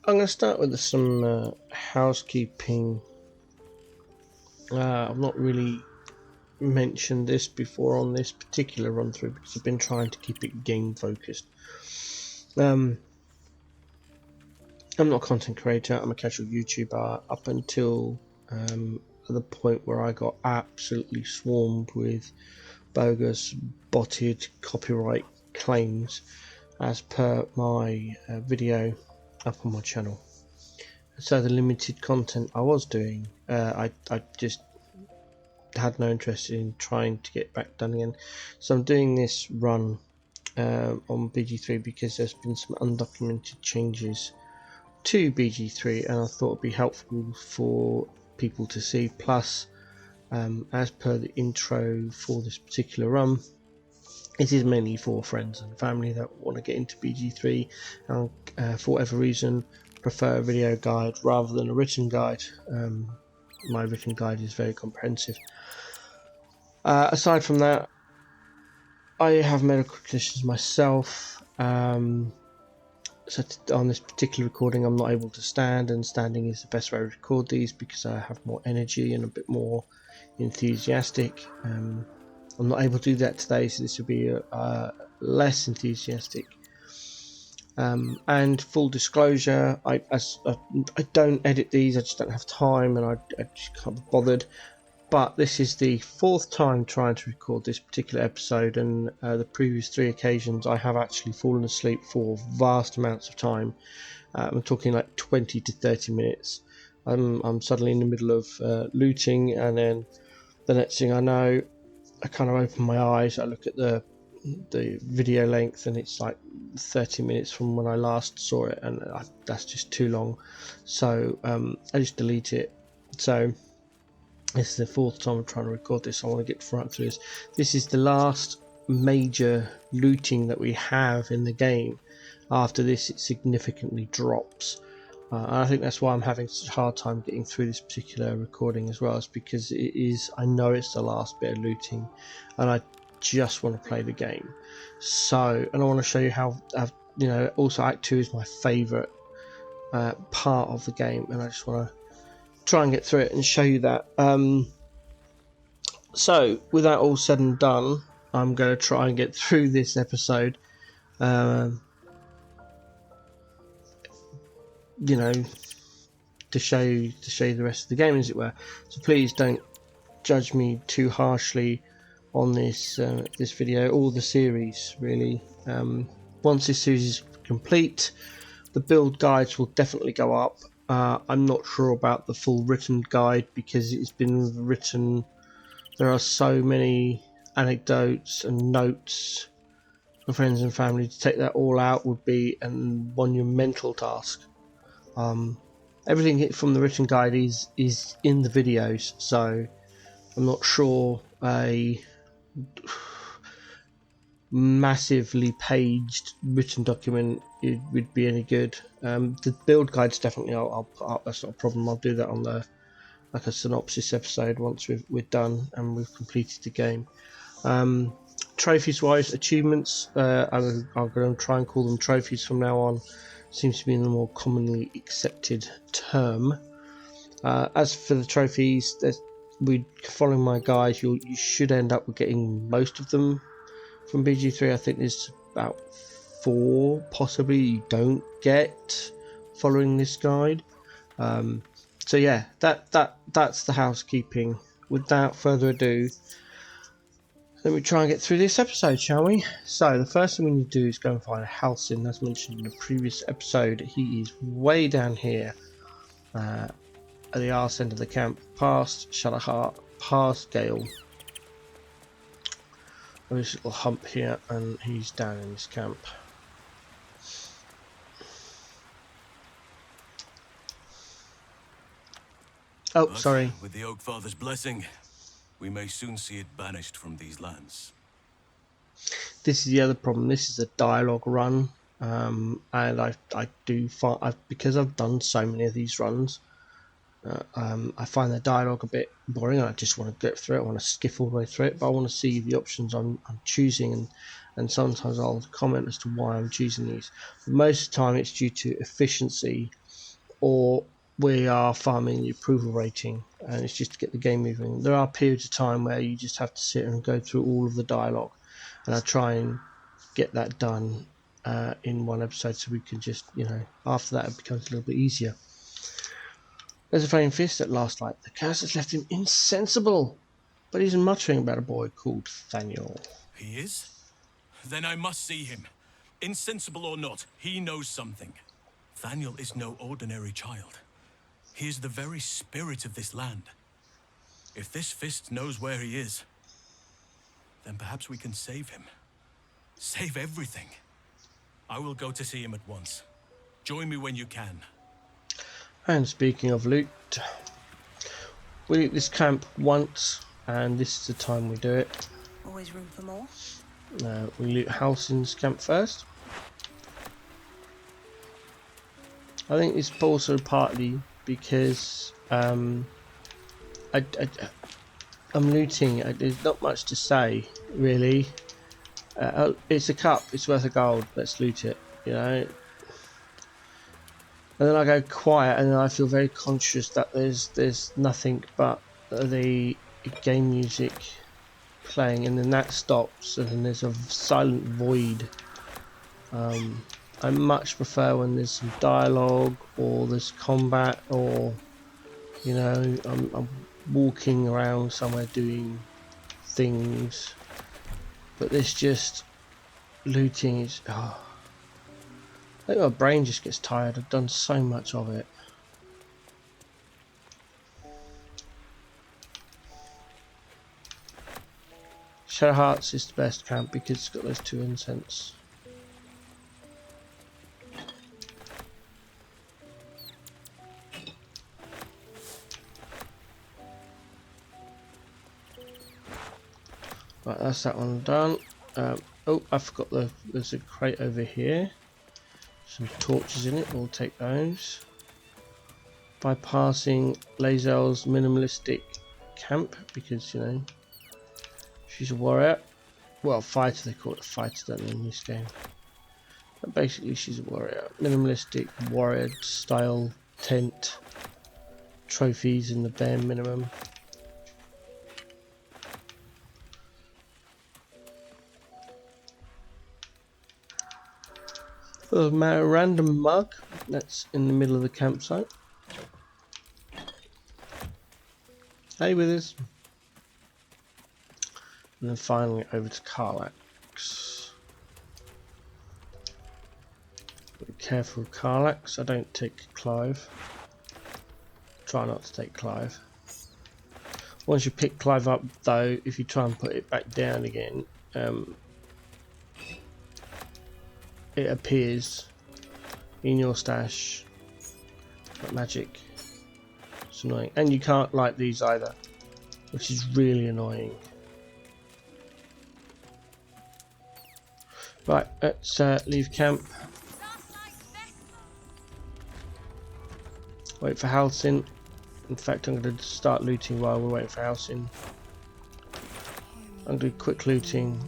I'm going to start with some housekeeping. I've not really mentioned this before on this particular run through because I've been trying to keep it game focused. I'm not a content creator, I'm a casual YouTuber up until the point where I got absolutely swarmed with bogus, botted copyright claims as per my video up on my channel. So the limited content I was doing, I just had no interest in trying to get back done again. So I'm doing this run on BG3 because there's been some undocumented changes to BG3 and I thought it'd be helpful for people to see. Plus, as per the intro for this particular run, it is mainly for friends and family that want to get into BG3 and for whatever reason prefer a video guide rather than a written guide. My written guide is very comprehensive. Aside from that, I have medical conditions myself, so on this particular recording I'm not able to stand, and standing is the best way to record these because I have more energy and a bit more enthusiastic. I'm not able to do that today, so this will be less enthusiastic. And full disclosure, I don't edit these, I just don't have time and I just can't be bothered. But this is the fourth time trying to record this particular episode, and the previous 3 occasions I have actually fallen asleep for vast amounts of time. I'm talking like 20 to 30 minutes. I'm suddenly in the middle of looting, and then the next thing I know, I kind of open my eyes, I look at the video length, and it's like 30 minutes from when I last saw it, and that's just too long. So I just delete it. So this is the fourth time I'm trying to record this. I want to get right through this. This is the last major looting that we have in the game. After this, it significantly drops. And I think that's why I'm having such a hard time getting through this particular recording as well. It's because it is, I know it's the last bit of looting, and I just want to play the game. So, and I want to show you how, you know, also Act 2 is my favourite part of the game, and I just want to try and get through it and show you that. So with that all said and done, I'm going to try and get through this episode, you know, to show you the rest of the game, as it were. So please don't judge me too harshly on this this video or the series, really. Once this series is complete, the build guides will definitely go up. I'm not sure about the full written guide because it's been written. There are so many anecdotes and notes for friends and family. To take that all out would be a monumental task. Everything from the written guide is in the videos, so I'm not sure a massively paged written document it would be any good. The build guides definitely I'll put up, that's not a problem. I'll do that on the like a synopsis episode once we're done and we've completed the game. Trophies wise, achievements, I'm going to try and call them trophies from now on. Seems to be the more commonly accepted term. As for the trophies, following my guide, you should end up with getting most of them from BG3. I think there's about 4 possibly you don't get following this guide. So yeah, that's the housekeeping. Without further ado, let me try and get through this episode, shall we? So the first thing we need to do is go and find a Halcyon, as mentioned in the previous episode. He is way down here at the arse end of the camp, past Shadowheart, past Gale. There's a little hump here, and he's down in this camp. Oh, but sorry. with the Oak Father's blessing, we may soon see it banished from these lands. This is the other problem. This is a dialogue run, and I do find, because I've done so many of these runs, I find the dialogue a bit boring. I just want to get through it. I want to skiff all the way through it, but I want to see the options I'm choosing, and sometimes I'll comment as to why I'm choosing these. But most of the time, it's due to efficiency or we are farming the approval rating, and it's just to get the game moving. There are periods of time where you just have to sit and go through all of the dialogue, and I try and get that done in one episode, so we can just, after that it becomes a little bit easier. There's a flaming fist at last light. The curse has left him insensible, but he's muttering about a boy called Thaniel. He is? Then I must see him. Insensible or not, he knows something. Thaniel is no ordinary child. He is the very spirit of this land. If this fist knows where he is, then perhaps we can save him. Save everything. I will go to see him at once. Join me when you can. And speaking of loot, we loot this camp once, and this is the time we do it. Always room for more. We loot Halsin's camp first. I think it's also partly because I'm looting. There's not much to say, really. It's a cup. It's worth a gold. Let's loot it. And then I go quiet, and then I feel very conscious that there's nothing but the game music playing, and then that stops, and then there's a silent void. I much prefer when there's some dialogue, or there's combat, or I'm walking around somewhere doing things. But this just looting is. I think my brain just gets tired. I've done so much of it. Shadow Hearts is the best camp because it's got those 2 incense. Right, that's that one done. Oh, I forgot there's a crate over here. Some torches in it, we'll take those. Bypassing Lazel's minimalistic camp because, she's a warrior. Well, fighter, they call it a fighter, don't they, in this game. But basically, she's a warrior. Minimalistic warrior style tent. Trophies in the bare minimum. A random mug that's in the middle of the campsite. Hey, Withers. And then finally over to Karlax. Be careful with Karlax. I don't take Clive. Try not to take Clive. Once you pick Clive up, though, if you try and put it back down again, it appears in your stash like magic. It's annoying, and you can't light these either, which is really annoying. Right, let's leave camp. Wait for Halsin. In fact, I'm going to start looting while we're waiting for Halsin. I'm going to do quick looting.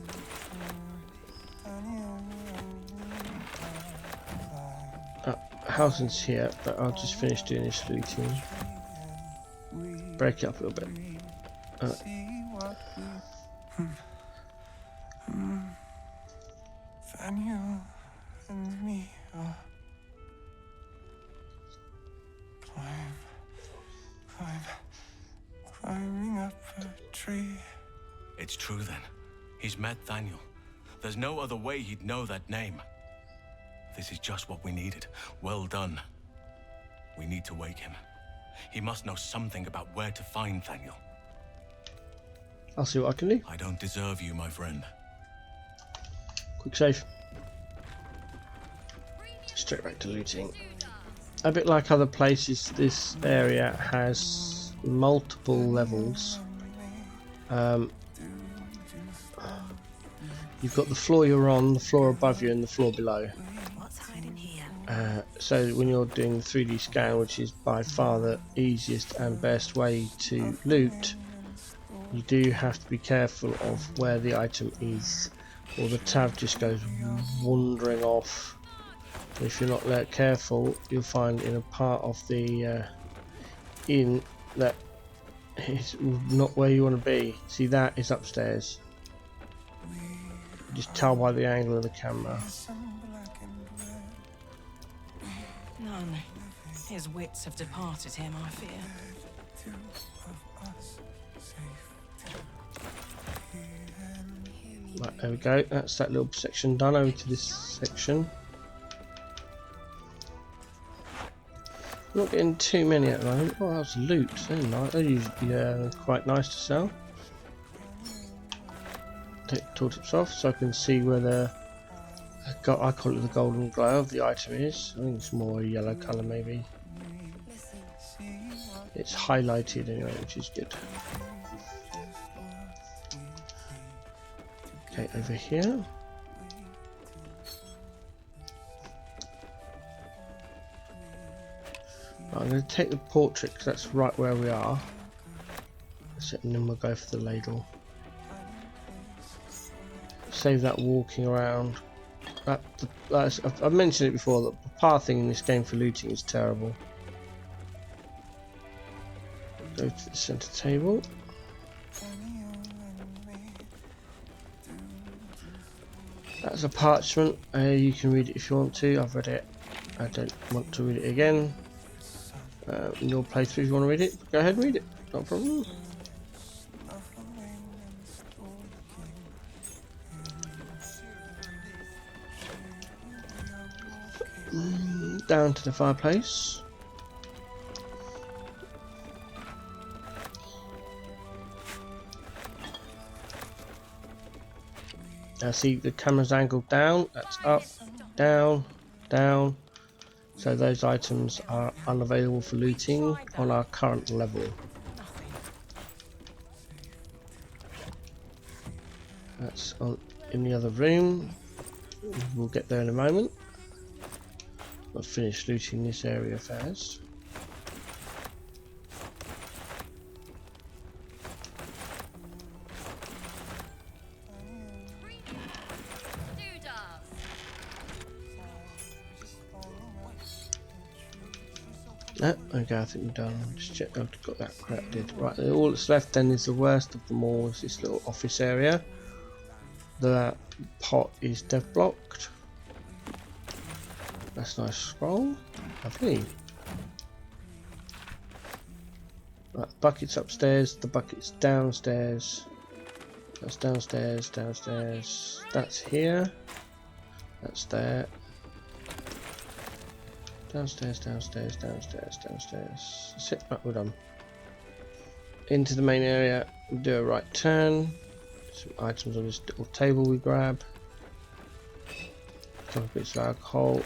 Halsin's here, but I'll just finish doing this looting. Break it up a little bit. Thaniel and me are climbing up a tree. It's true then. He's met Thaniel. There's no other way he'd know that name. This is just what we needed. Well done. We need to wake him. He must know something about where to find Thaniel. I'll see what I can do. I don't deserve you, my friend. Quick save. Straight back to looting. A bit like other places, this area has multiple levels. You've got the floor you're on, the floor above you, and the floor below. What's hiding here? So when you're doing the 3D scan, which is by far the easiest and best way to loot, you do have to be careful of where the item is, or the tab just goes wandering off If you're not careful, you'll find in a part of the inn that is not where you want to be. See, that is upstairs. You just tell by the angle of the camera. Some black and red. None. His wits have departed him, I fear. Two of us safe. Right, there we go. That's that little section done. Over to this section. Not getting too many at the moment. Oh, that's loot. They're nice. They're usually quite nice to sell. Take the tooltips off so I can see where the I call it the golden glow of the item is. I think it's more a yellow colour maybe. It's highlighted anyway, which is good. Okay, over here. Right, I'm going to take the portrait because that's right where we are. And then we'll go for the ladle. Save that walking around. I've mentioned it before that the pathing in this game for looting is terrible. Go to the centre table. That's a parchment. You can read it if you want to. I've read it. I don't want to read it again. In your playthrough, if you want to read it, go ahead and read it. Not a problem. Down to the fireplace. Now see the camera's angled down, that's up, down, down. So those items are unavailable for looting on our current level. That's in the other room. We'll get there in a moment. I'll finish looting this area first. Okay, I think we're done. Just check I've got that corrected. Right, all that's left then is the worst of them all, is this little office area. The pot is dev blocked. That's a nice scroll. Lovely. Right, the bucket's upstairs, the bucket's downstairs. That's downstairs, downstairs. That's here. That's there. Downstairs, downstairs, downstairs, downstairs. That's it, right, we're done. Into the main area, we do a right turn. Some items on this little table we grab. A couple bits of alcohol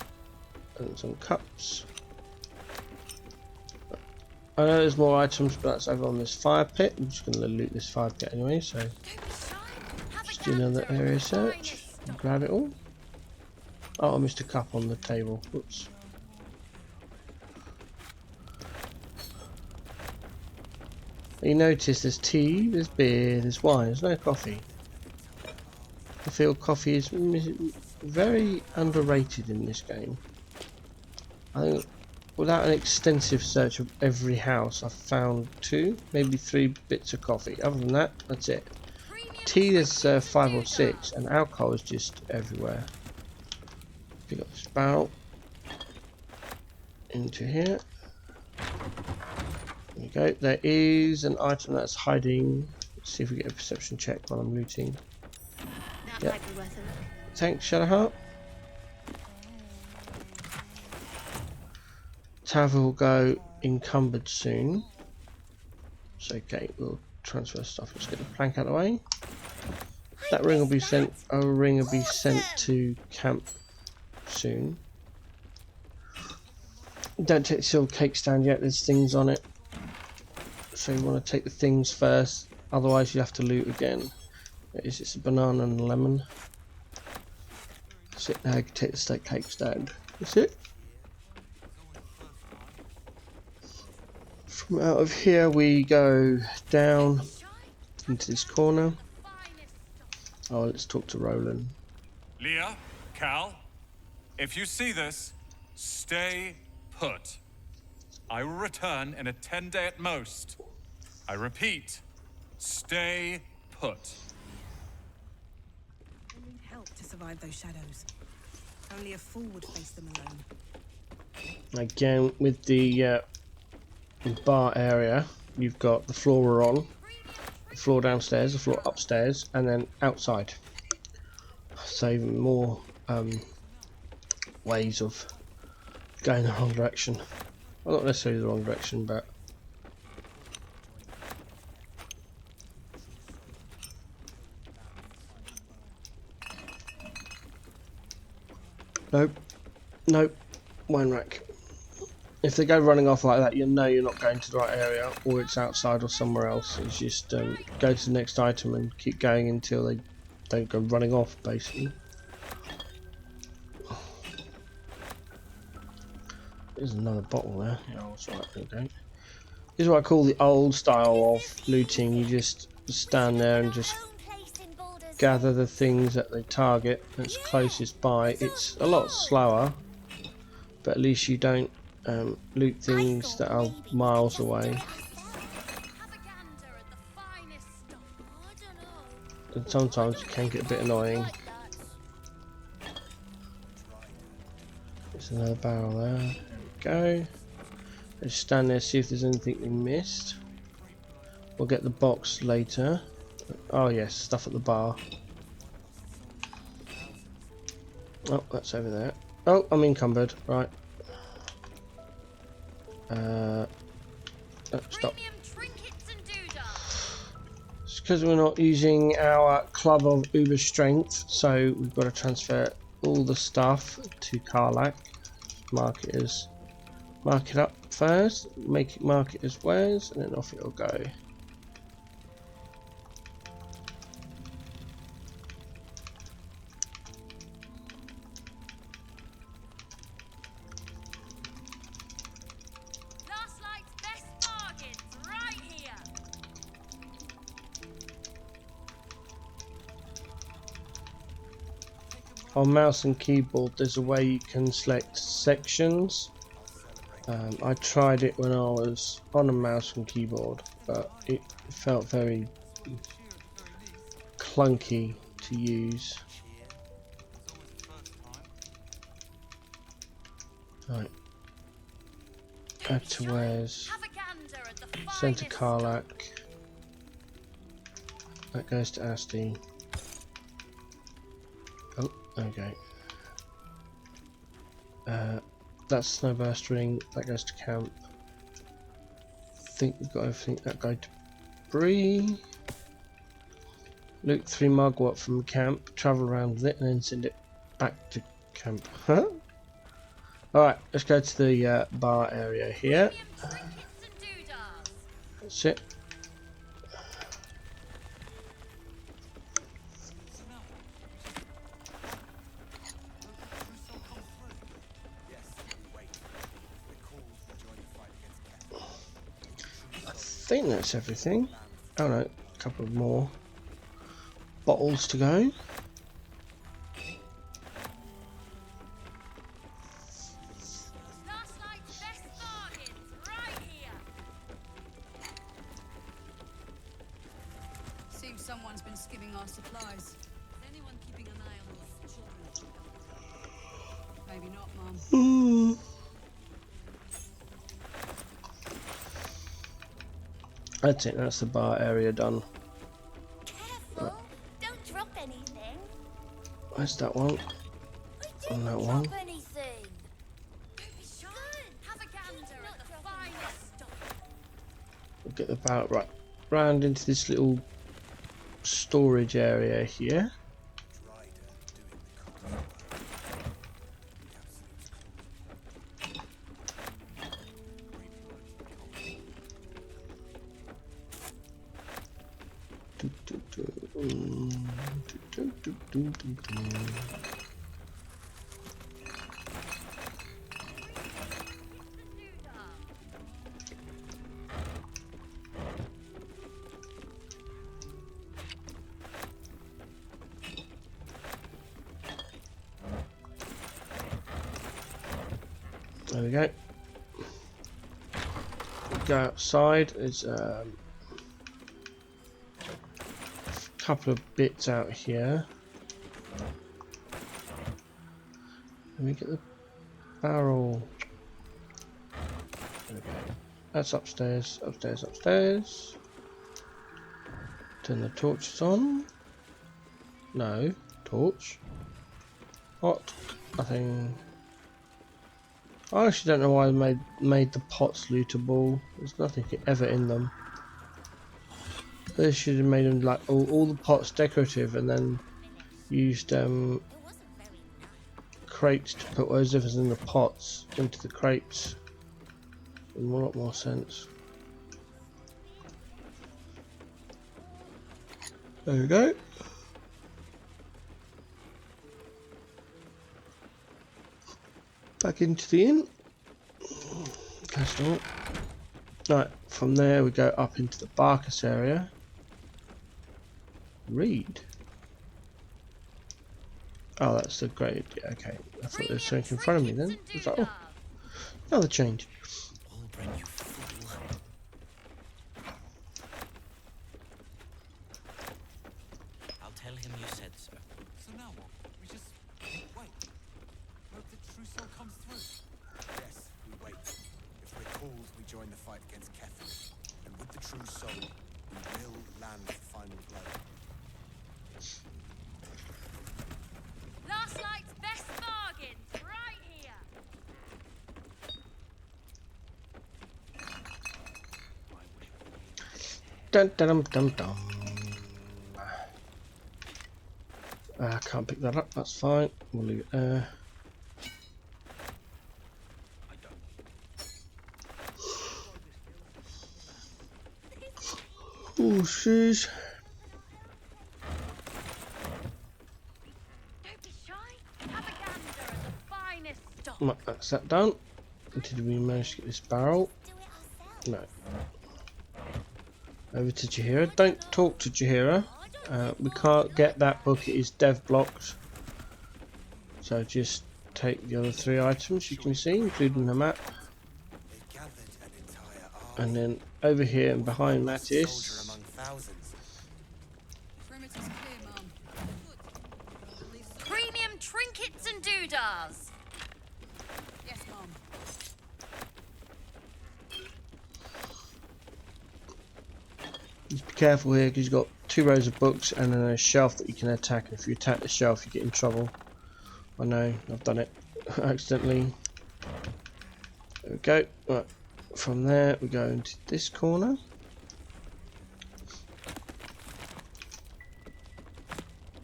and some cups. I know there's more items, but that's over on this fire pit. I'm just going to loot this fire pit anyway, so just do another area search and grab it all. Oh, I missed a cup on the table. Whoops. You notice there's tea, there's beer, there's wine, there's no coffee. I feel coffee is very underrated in this game. I think without an extensive search of every house, I've found 2, maybe 3 bits of coffee. Other than that, that's it. Tea, there's 5 or 6, and alcohol is just everywhere. Pick up this barrel into here. There we go. There is an item that's hiding. Let's see if we get a perception check while I'm looting. Yep. Thanks, Shadowheart. Tavern will go encumbered soon. So okay, we'll transfer stuff. Let's get the plank out of the way. That ring will be sent. A ring will be sent to camp soon. Don't take the silver cake stand yet. There's things on it. So you want to take the things first, otherwise you have to loot again. It's a banana and a lemon. That's it. Now you can take the steak cake stand. That's it. From out of here we go down into this corner. Oh, let's talk to Roland. Leah, Cal, if you see this, Stay put. I will return in a 10-day at most. I repeat, stay put. We'll need help to survive those shadows. Only a fool would face them alone. Again, with the bar area, you've got the floor we're on, the floor downstairs, the floor upstairs, and then outside. So even more ways of going the wrong direction. Well, not necessarily the wrong direction, but nope, nope, wine rack. If they go running off like that, you know you're not going to the right area, or it's outside or somewhere else. It's just go to the next item and keep going until they don't go running off, basically. There's another bottle there. Yeah, that's right, there we go. This is what I call the old style of looting. You just stand there and just gather the things that they target that's closest by. It's a lot slower, but at least you don't loot things that are miles away. And sometimes it can get a bit annoying. There's another barrel there. There we go. Just stand there, see if there's anything we missed. We'll get the box later. Oh yes, stuff at the bar. Oh, that's over there. Oh, I'm encumbered. Right. Stop. It's because we're not using our club of uber strength, so we've got to transfer all the stuff to Karlak. Mark it up first, mark it as wares, and then off it'll go. On mouse and keyboard there's a way you can select sections. I tried it when I was on a mouse and keyboard, but it felt very clunky to use. Right. Add to wares. Send to Karlak. That goes to Asti. Oh, okay. That's Snowburst Ring. That goes to camp. I think we've got everything. That go to Bree. Loot 3 mugwort from camp. Travel around with it and then send it back to camp. Huh? Alright, let's go to the bar area here. That's it. I think that's everything. Oh no, a couple of more bottles to go. Seems someone's been skimming our supplies. Is anyone keeping an eye on those children? Maybe not, Mum. That's it, that's the bar area done. Careful, don't drop anything. Where's that one? On that one. Drop anything. Don't be shy. Have a gander at the finest stuff. We'll get the barrel right round into this little storage area here. There we go. Go outside. There's a couple of bits out here. Let me get the barrel. There we go. That's upstairs, upstairs, upstairs. Turn the torches on. No, torch. What? Nothing. I actually don't know why I made the pots lootable. There's nothing ever in them. They should have made them like all the pots decorative, and then used crates to put whatever's in the pots into the crates. It would make a lot more sense. There we go. Back into the inn. That's all. Right, from there we go up into the Barcus area. Read. Oh, that's the grade. Yeah, okay. I thought there was something in front of me then. I was like, oh, another change. All bring you fool. I'll tell him you said so. So now what? We just wait. Hope the true soul comes through. Yes, we wait. If we're called, we join the fight against Kefir. And with the true soul, we will land the final blow. Last night's best bargains, right here. Dun dun dum dum dum. I can't pick that up, that's fine. We'll leave it there. Oh, sheesh. Don't be shy. Have a gander at the finest stock. Right, that's that done. Did we manage to get this barrel? No. Over to Jahira. Don't talk to Jahira. We can't get that book, it is dev blocked. So just take the other 3 items you can see, including the map. They gathered an entire army. And then over here and behind that Soldier is... among thousands. Perimeter's clear, Mum. Good. Premium trinkets and doodahs. Yes, Mum. Just be careful here because you've got 2 rows of books and then a shelf that you can attack. And if you attack the shelf you get in trouble. I know, I've done it accidentally. There we go. Right. From there we go into this corner.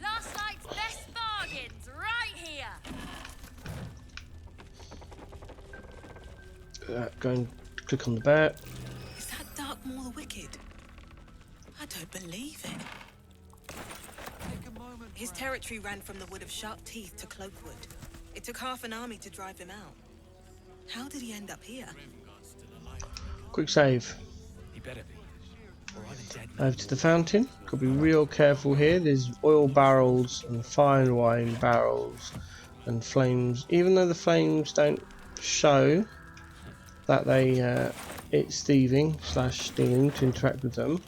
Last night's best bargains, right here. Go and click on the bear. Is that Dark Maw the Wicked? I don't believe it. Take a moment. His territory ran from the Wood of Sharp Teeth to Cloakwood. It took half an army to drive him out. How did he end up here? Quick save. He better be. Or I'm a dead man. Over to the fountain. Got to be real careful here. There's oil barrels and fine wine barrels and flames. Even though the flames don't show that they it's thieving / stealing to interact with them.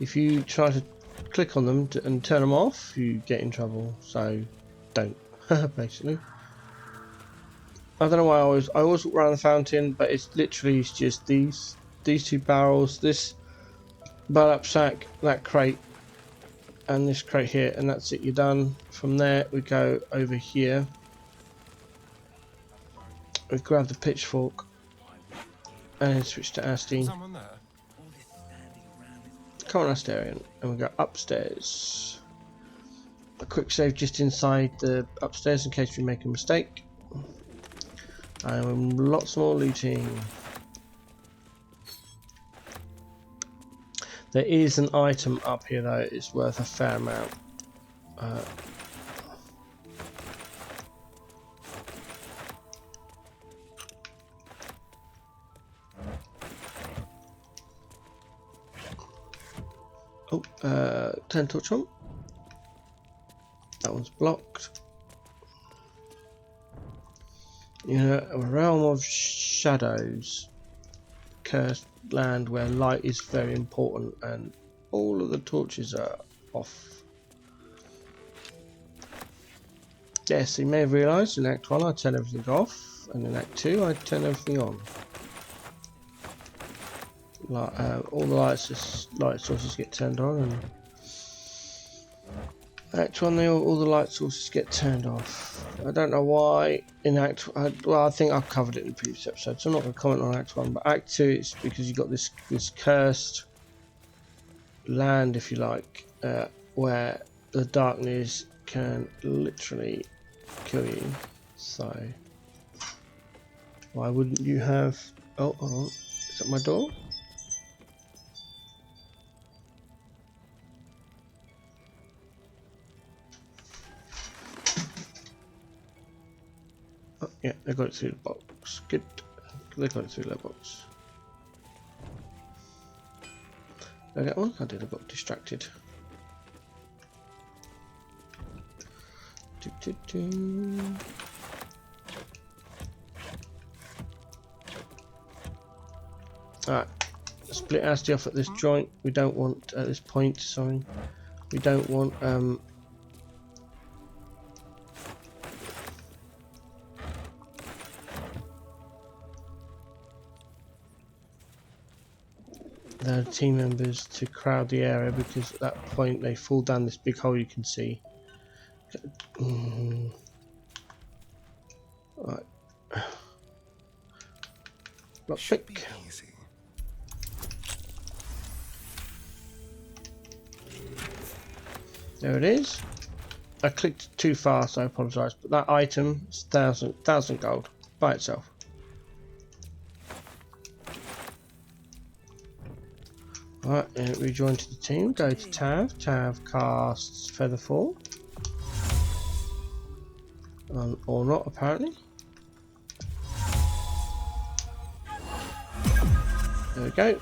If you try to click on them and turn them off, you get in trouble. So don't, basically. I don't know why I always walk around the fountain, but it's literally just these 2 barrels, this burlap sack, that crate, and this crate here, and that's it. You're done. From there we go over here. We grab the pitchfork and then switch to Astine. Someone there? Come on, Astarian, and we go upstairs. A quick save just inside the upstairs in case we make a mistake. And lots more looting. There is an item up here though, it's worth a fair amount. Turn torch on. That one's blocked. a realm of shadows, cursed land where light is very important, and all of the torches are off. Yes, you may have realised in Act 1 I turn everything off, and in Act 2 I turn everything on. Like, all the light sources get turned on, and Act 1 all the light sources get turned off. I don't know why in Act... well, I think I've covered it in the previous episode, so I'm not going to comment on Act 1, but Act 2 it's because you've got this cursed land, if you like, where the darkness can literally kill you. So why wouldn't you have... oh, hold on. Is that my door? Oh, yeah, they got it through the box. Good. They got it through the box. Did I get one? I did. I got distracted. Alright. Split ASCII off at this joint. We don't want... at this point, sorry. We don't want... the team members to crowd the area, because at that point they fall down this big hole you can see. Right. Lockpick. There it is. I clicked too fast, I apologise, but that item is 1,000 gold by itself. Right, and rejoin to the team. Go to Tav. Tav casts Featherfall. Or not, apparently. There we go.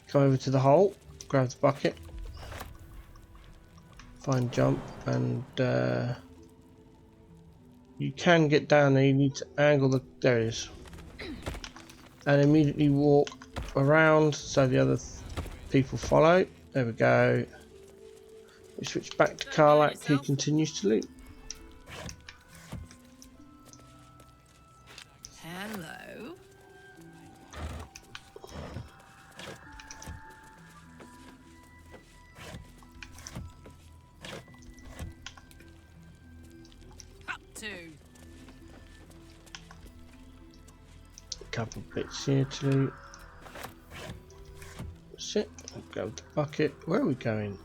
Come over to the hole. Grab the bucket. Find jump, and you can get down there. You need to angle the... there it is. And immediately walk around so the other people follow. There we go. We switch back to Karlak, who continues to loot. Hello. Up to. Couple bits here to loot. That's it. Go with the bucket. Where are we going?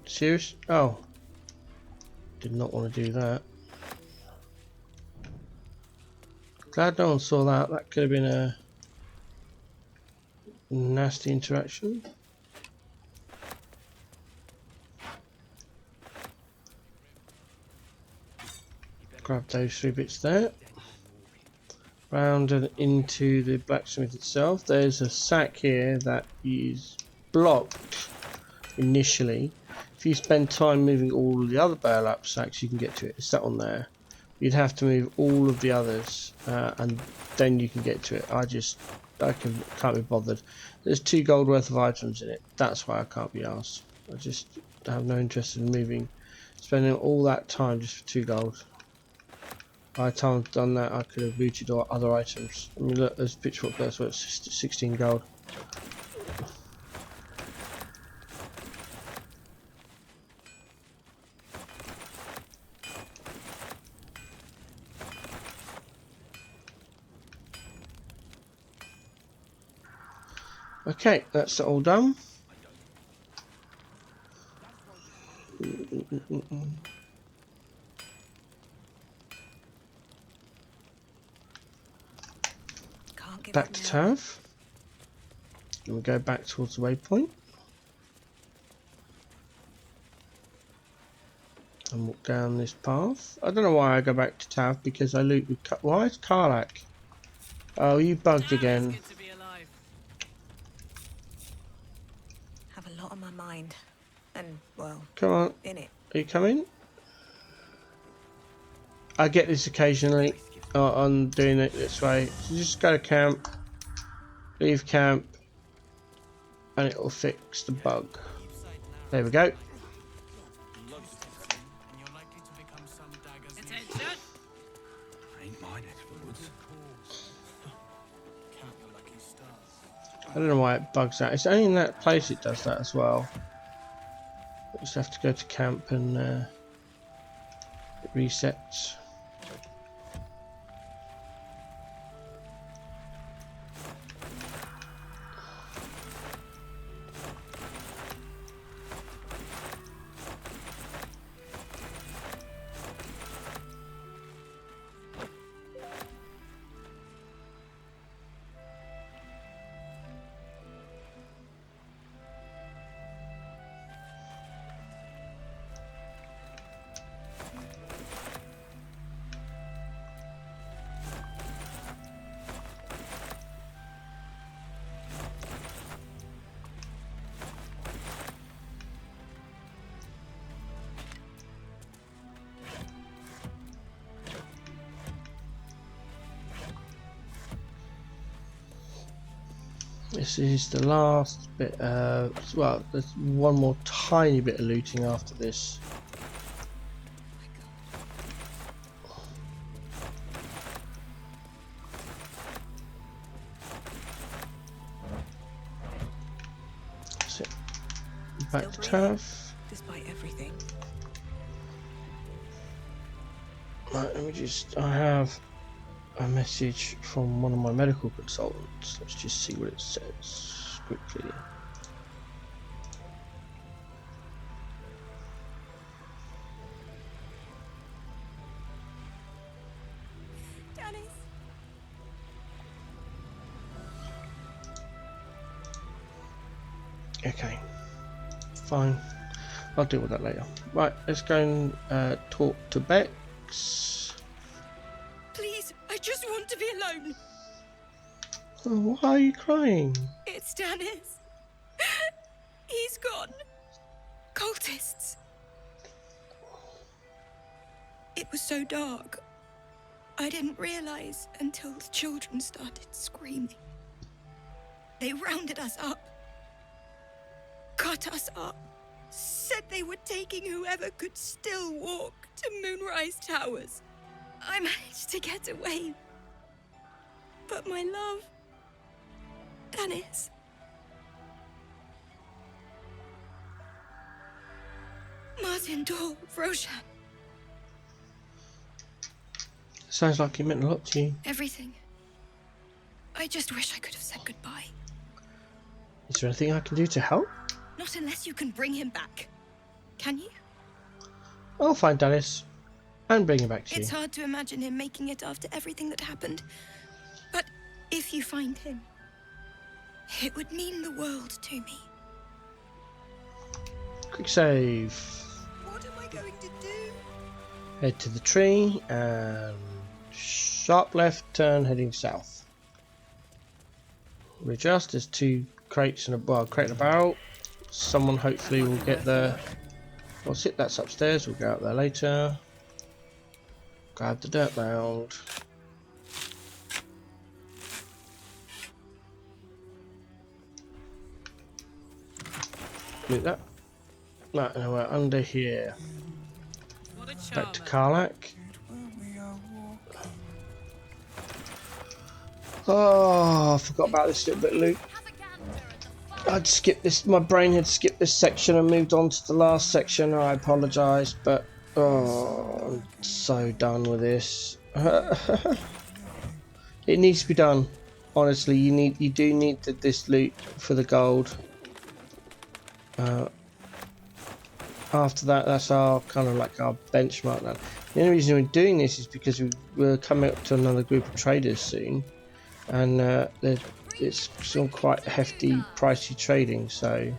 Serious? Oh. Did not want to do that. Glad no one saw that. That could have been a nasty interaction. Grab those 3 bits there. Round and into the blacksmith itself. There's a sack here that is blocked initially. If you spend time moving all of the other burlap sacks, you can get to it. It's that one there. You'd have to move all of the others, and then you can get to it. I can't be bothered. There's 2 gold worth of items in it. That's why I can't be arsed. I just have no interest in spending all that time just for 2 gold. By the time I've done that, I could have looted other items. I mean, look, there's pitchfork there, so it's 16 gold. Okay, that's all done. Back to Tav. And we go back towards the waypoint. And walk down this path. I don't know why I go back to Tav, because I loot with... why is Karlak? Oh, you bugged again. Good to be alive. Have a lot on my mind. And, well, Come on. in it. Are you coming? I get this occasionally. on doing it this way. So just go to camp, leave camp, and it will fix the bug. There we go. And you're likely to become some dagger's Attention! Ain't mine experts. Count your lucky stars. I don't know why it bugs out. It's only in that place it does that as well. You just have to go to camp and it resets. This is the last bit, well, there's one more tiny bit of looting after this. That's it. Back to Still breathing, Tav. despite everything. Right, let me just, I have a message from one of my medical consultants. Let's just see what it says quickly. Dennis. Okay, fine. I'll deal with that later. Right, let's go and talk to Bex. Please, I just want to be alone. Oh, why are you crying? It's Dennis. He's gone. Cultists. It was so dark. I didn't realize until the children started screaming. They rounded us up. Cut us up. Said they were taking whoever could still walk to Moonrise Towers. I managed to get away. But my love, Dennis. Martin, Dor, Roshan. Sounds like it meant a lot to you. Everything. I just wish I could have said goodbye. Is there anything I can do to help? Not unless you can bring him back. Can you? I'll find Dennis and bring him back to you. It's hard to imagine him making it after everything that happened. But if you find him, it would mean the world to me. Quick save. What am I going to do? Head to the tree and sharp left turn heading south. Readjust. There's two crates and a crate and a barrel. Someone hopefully will get there. What's it? That's upstairs. We'll go out there later. Grab the dirt mound. Loot that. Right, now we're under here. What a Back to charmer. Karlak. Oh, I forgot about this little bit of loot. Have a gander at the fire. I'd skipped this. My brain had skipped this section and moved on to the last section. I apologise, but oh, I'm so done with this. It needs to be done. Honestly, you do need this loot for the gold. After that, that's our kind of like our benchmark now. The only reason we're doing this is because we're coming up to another group of traders soon, and it's some quite hefty, pricey trading. So,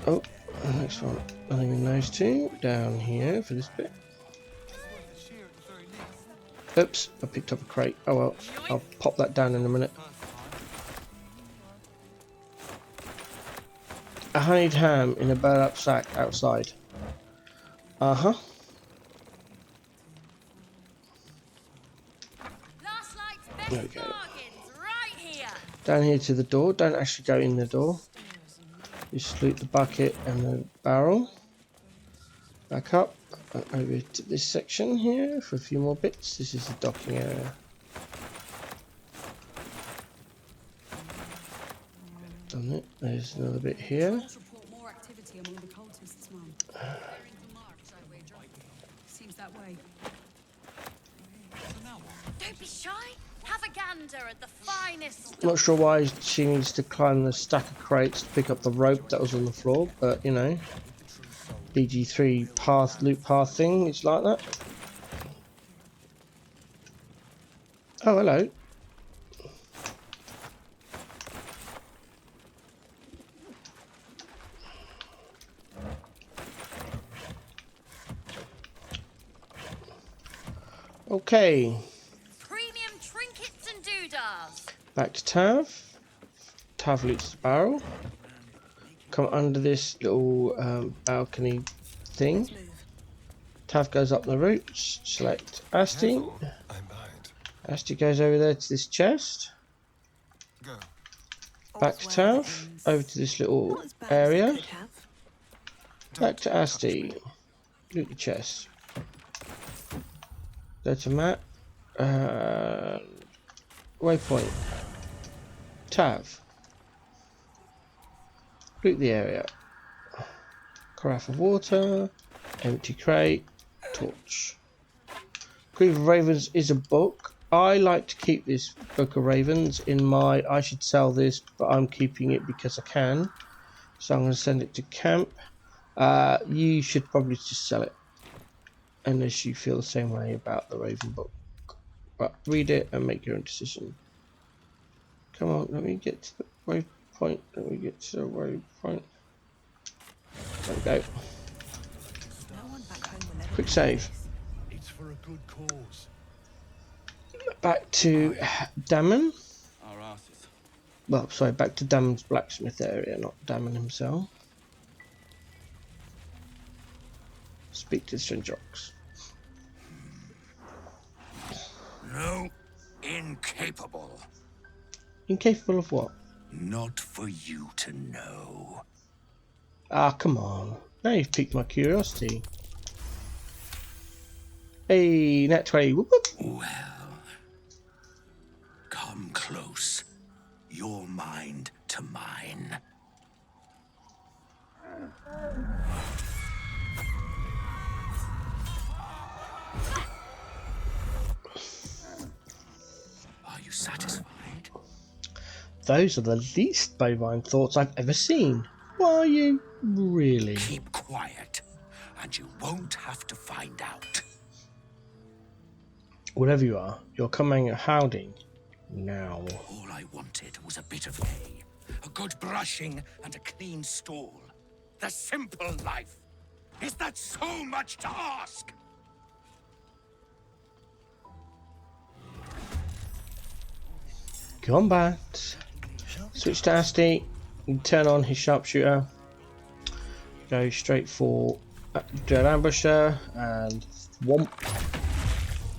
oh, the next one. Nothing in those two down here for this bit. Oops, I picked up a crate. Oh well, I'll pop that down in a minute. A honeyed ham in a burlap sack outside. Uh-huh. There we go. Bargains right here. Down here to the door. Don't actually go in the door. Just loot the bucket and the barrel. Back up and over to this section here for a few more bits. This is the docking area. Done it. There's another bit here. Reports report more activity among the cultists, Mum. Preparing to march, I wager. Seems that way. Don't be shy. Have a gander at the finest. Not sure why she needs to climb the stack of crates to pick up the rope that was on the floor, but you know, BG3 path, loop path thing, it's like that. Oh, hello. Okay. Premium trinkets and doodads. Back to Tav. Tav loots the barrel. Come under this little balcony thing. Tav goes up the roots. Select Asti. Asti goes over there to this chest. Back to Tav. Over to this little area. Back to Asti. Loot the chest. Go to map. Waypoint. Tav. Loot the area. Carafe of water. Empty crate. Torch. Grief of Ravens is a book. I like to keep this Book of Ravens in my... I should sell this, but I'm keeping it because I can. So I'm going to send it to camp. You should probably just sell it. Unless you feel the same way about the Raven book. But read it and make your own decision. Come on, let me get to the waypoint. Let me get to the waypoint. There we go. Quick save. It's for a good cause. Back to Damon. Our asses. Well, sorry, back to Damon's blacksmith area, not Damon himself. Speak to Strinjox. No, incapable. Incapable of what? Not for you to know. Ah, come on. Now you've piqued my curiosity. Hey, nat 20. Whoop, whoop. Well, come close. Your mind to mine. Are you satisfied? Those are the least bovine thoughts I've ever seen. Why are you really? Keep quiet, and you won't have to find out. Whatever you are, you're coming howdy now. All I wanted was a bit of hay, a good brushing, and a clean stall. The simple life. Is that so much to ask? Combat. Switch to Asti. Turn on his sharpshooter. Go straight for Dread Ambusher and Womp.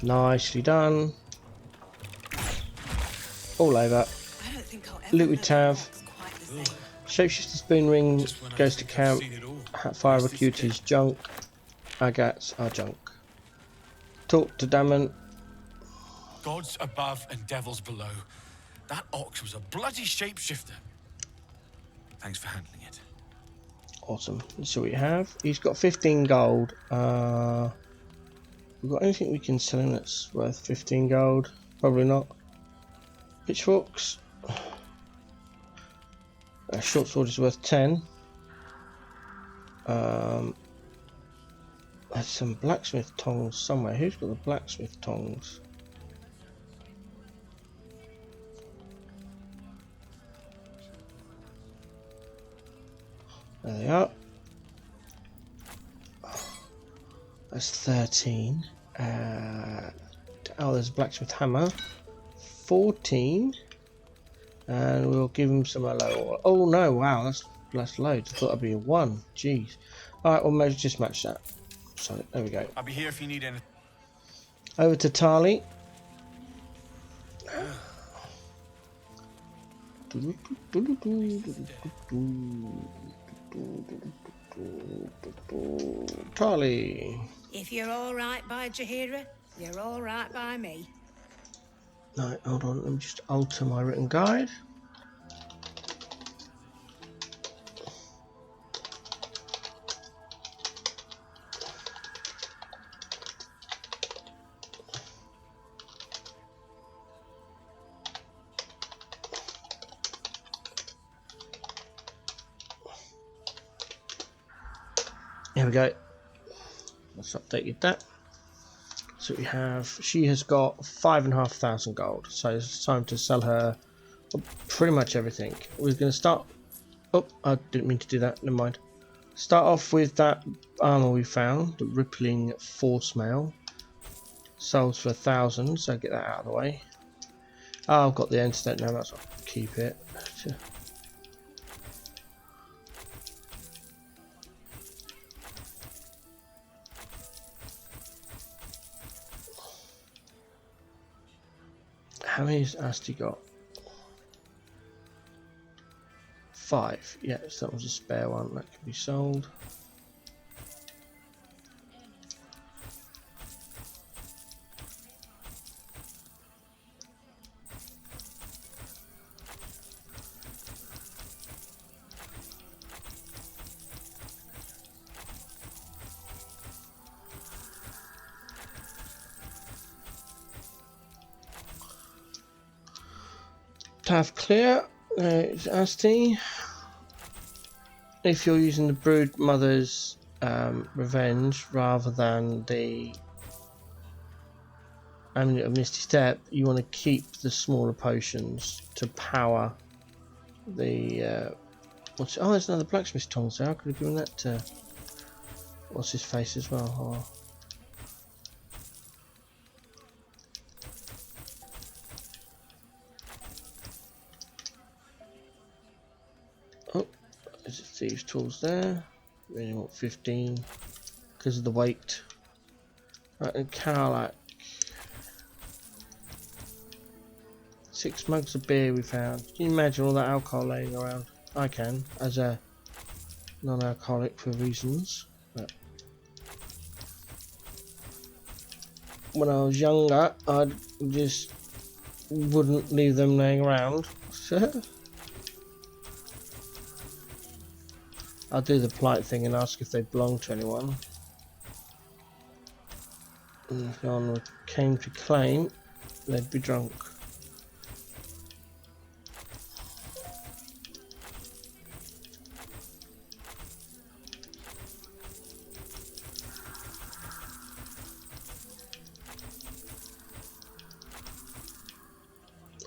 Nicely done. All over. Loot with Tav. Shapeshifter Spoon Ring goes to camp. Fire of Acuity is junk. Agats are junk. Talk to Damon. Gods above and devils below. That ox was a bloody shapeshifter. Thanks for handling it. Awesome. Let's see what we have. He's got 15 gold. We've got anything we can sell him that's worth 15 gold? Probably not. Pitchforks. A short sword is worth 10. There's some blacksmith tongs somewhere. Who's got the blacksmith tongs? There they are. That's 13. Oh, there's a blacksmith hammer. 14. And we'll give him some low. Oh no! Wow, that's loads. I thought that'd be a 1. Jeez. All right, we'll just match that. So there we go. I'll be here if you need anything. Over to Tali. Charlie. If you're all right by Jahira, you're all right by me. No, hold on. Let me just alter my written guide. Here we go. Let's update that. So we have, she has got 5,500 gold. So it's time to sell her pretty much everything. We're going to start. Oh, I didn't mean to do that. Never mind. Start off with that armor we found, the rippling force mail. Sells for 1,000, so get that out of the way. Oh, I've got the antidote now. That's I'll keep it. How many has Asti got? 5. Yes, that was a spare one that can be sold. Tab clear. It's Asti. If you're using the Brood Mother's Revenge rather than the Amulet of Misty Step, you want to keep the smaller potions to power the what's oh, there's another blacksmith tongs there. I could have given that to what's his face as well. Oh, there's a thieves tools there. We only want 15 because of the weight. Right, and Carlac. 6 mugs of beer we found. Can you imagine all that alcohol laying around? I can, as a non-alcoholic for reasons. But when I was younger, I just wouldn't leave them laying around. I'll do the polite thing and ask if they belong to anyone. And if no one came to claim, they'd be drunk.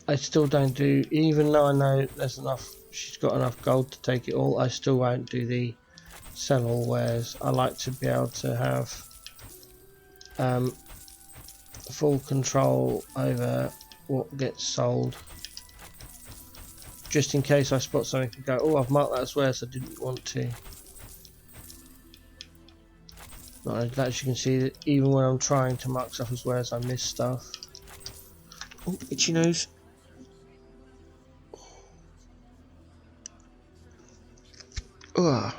I still don't do, even though I know there's enough, she's got enough gold to take it all, I still won't do the sell all wares. I like to be able to have full control over what gets sold, just in case I spot something and go, oh, I've marked that as wares, I didn't want to. But as you can see, that even when I'm trying to mark stuff as wares, I miss stuff. Oh, itchy nose. Ugh.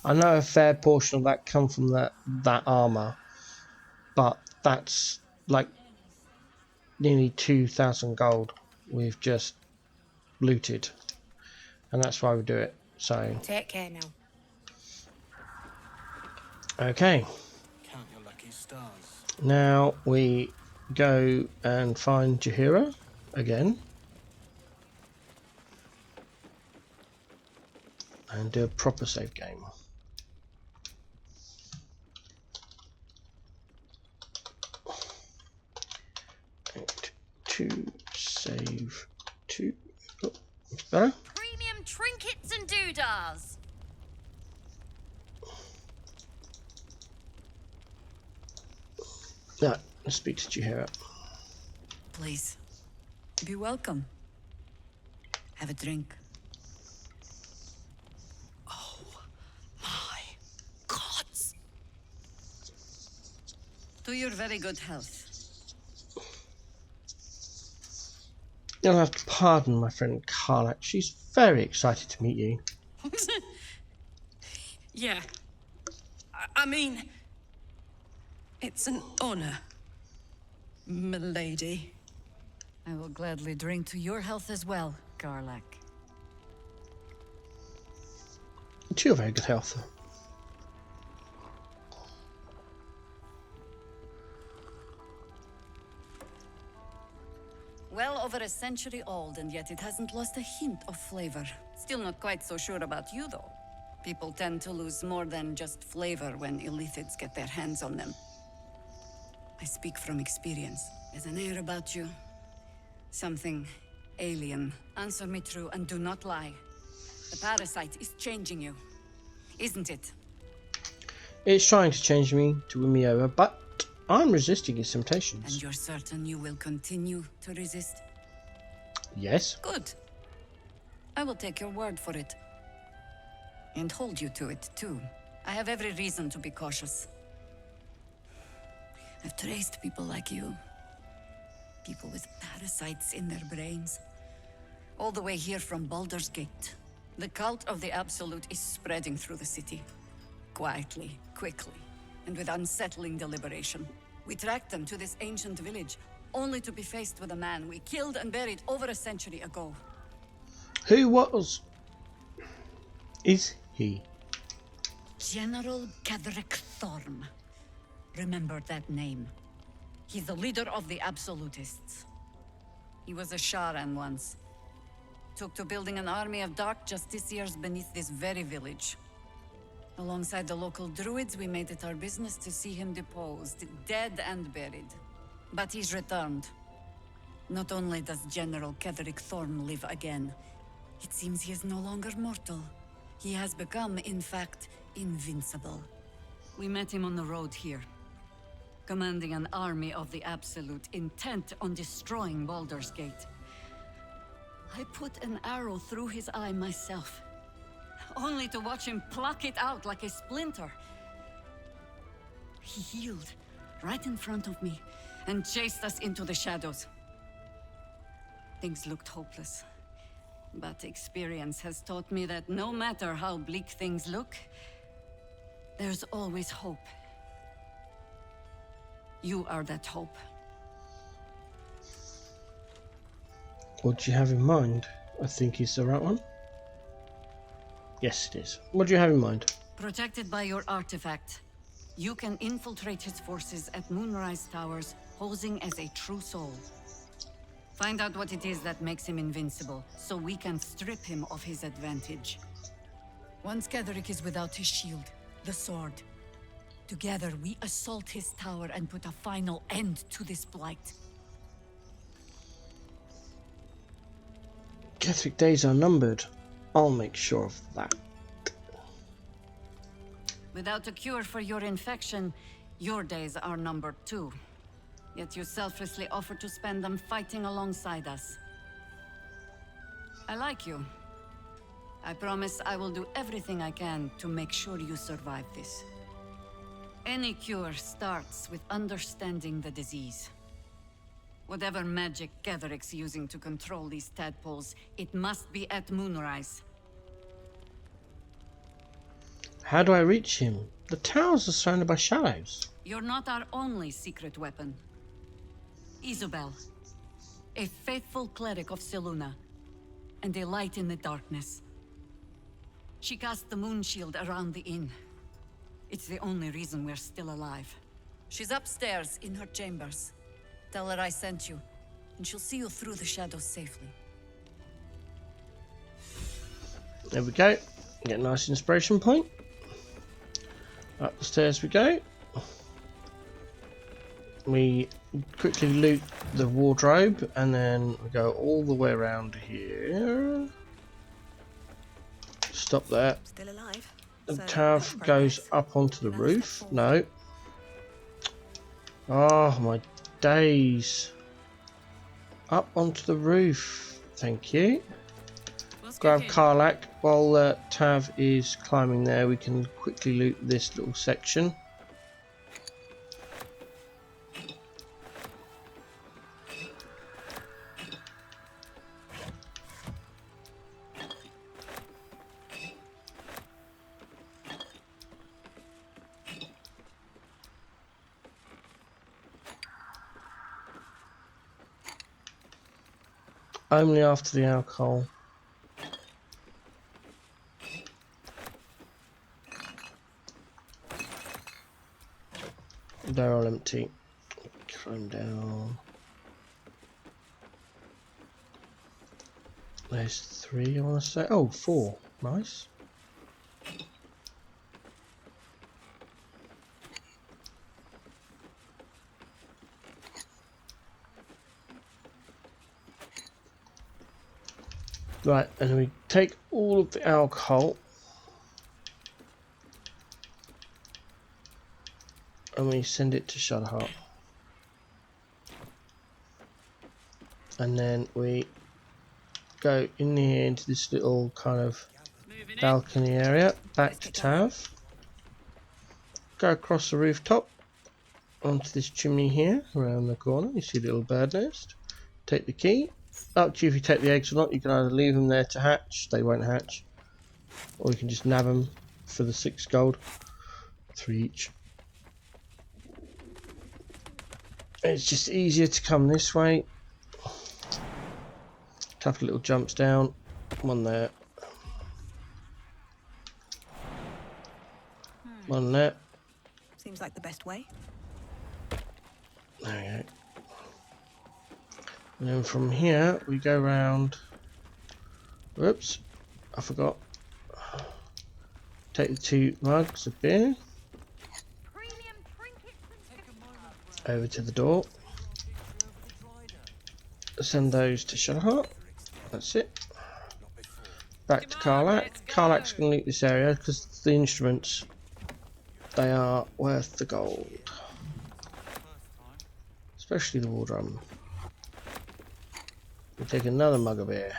I know a fair portion of that come from that armor, but that's like nearly 2,000 gold we've just looted, and that's why we do it. So Take care now. okay, Count your lucky stars. now we go and find Jahira again and do a proper save game. 2 save 2. Oh, that's better. Premium trinkets and doodahs. No, Let's speak to Jihera. Please, be welcome. Have a drink. Oh my gods! To your very good health. You'll have to pardon my friend Karlak. She's very excited to meet you. Yeah. I mean, it's an honor, milady. I will gladly drink to your health as well, Karlak. To your very good health. Well over a century old, and yet it hasn't lost a hint of flavor. Still not quite so sure about you, though. People tend to lose more than just flavor when illithids get their hands on them. I speak from experience. There's an air about you. Something alien. Answer me true and do not lie. The parasite is changing you, isn't it? It's trying to change me, to win me over, but I'm resisting its And temptations. you're certain you will continue to resist? Yes? Good. I will take your word for it. And hold you to it, too. I have every reason to be cautious. I've traced people like you. People with parasites in their brains. All the way here from Baldur's Gate. The cult of the Absolute is spreading through the city. Quietly, quickly, and with unsettling deliberation. We tracked them to this ancient village, only to be faced with a man we killed and buried over a century ago. Who was? Is he? General Ketheric Thorm. Remember that name. He's the leader of the Absolutists. He was a Sharan once. Took to building an army of dark justiciars beneath this very village. Alongside the local druids, we made it our business to see him deposed, dead and buried. But he's returned. Not only does General Ketheric Thorm live again, it seems he is no longer mortal. He has become, in fact, invincible. We met him on the road here, commanding an army of the Absolute, intent on destroying Baldur's Gate. I put an arrow through his eye myself, only to watch him pluck it out like a splinter. He healed right in front of me and chased us into the shadows. Things looked hopeless, but experience has taught me that no matter how bleak things look, there's always hope. You are that hope. What do you have in mind? I think he's the right one. Yes, it is. What do you have in mind? Protected by your artifact, you can infiltrate his forces at Moonrise Towers, posing as a true soul. Find out what it is that makes him invincible, so we can strip him of his advantage. Once Ketheric is without his shield, the sword, together we assault his tower and put a final end to this blight. Ketheric days are numbered. I'll make sure of that. Without a cure for your infection, your days are numbered too. Yet you selflessly offer to spend them fighting alongside us. I like you. I promise I will do everything I can to make sure you survive this. Any cure starts with understanding the disease. Whatever magic Ketheric's using to control these tadpoles, it must be at Moonrise. How do I reach him? The towers are surrounded by shadows. You're not our only secret weapon. Isabel, a faithful cleric of Selûne, and a light in the darkness. She cast the moon shield around the inn. It's the only reason we're still alive. She's upstairs in her chambers. Tell her I sent you, and she'll see you through the shadows safely. There we go. Get a nice inspiration point. Up the stairs we go. We quickly loot the wardrobe, and then we go all the way around here. Stop there. Still alive. The So, tower that's goes progress. up onto the Now roof. step No. Oh my days. Up onto the roof. Thank you. Grab Karlak. While Tav is climbing there, we can quickly loot this little section. Only after the alcohol. They're all empty. Climb down. There's 3, I want to say. Oh, 4. Nice. Right, and we take all of the alcohol and we send it to Shadowheart. And then we go in here into this little kind of balcony area, back to Tav. Go across the rooftop onto this chimney here, around the corner. You see a little bird nest. Take the key. Up to you if you take the eggs or not. You can either leave them there to hatch, they won't hatch, or you can just nab them for the 6 gold, 3 each. It's just easier to come this way. Couple little jumps down, one there, one there. Seems like the best way. There we go. And then from here we go round. Whoops, I forgot. Take the 2 mugs of beer. Over to the door. Send those to Shadowheart. That's it. Back to Karlak. Karlak's going to loot this area because the instruments, they are worth the gold. Especially the war drum. We'll take another mug of beer.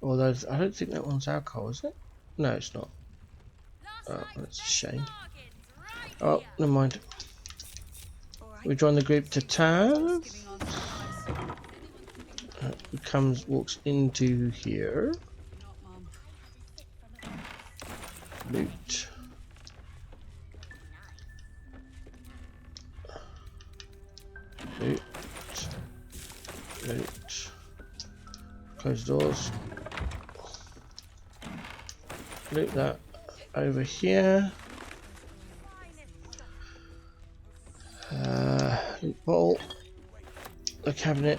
Although I don't think that one's alcohol, is it? No, it's not. Oh, that's a shame. Oh, never mind. We join the group to Tav. He walks into here. Loot. Loot. Loot. Close doors. Loot that over here. Loot bottle. The cabinet.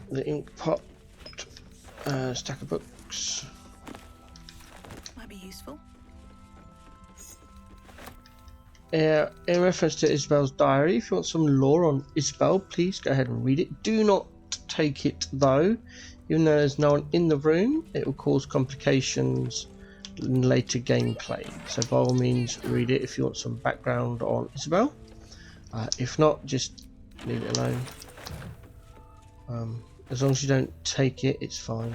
The ink pot. Stack of books. Might be useful. In reference to Isabel's diary, if you want some lore on Isabel, please go ahead and read it. Do not take it though. Even though there's no one in the room, it will cause complications in later gameplay. So by all means read it if you want some background on Isabel. If not, just leave it alone. As long as you don't take it, it's fine.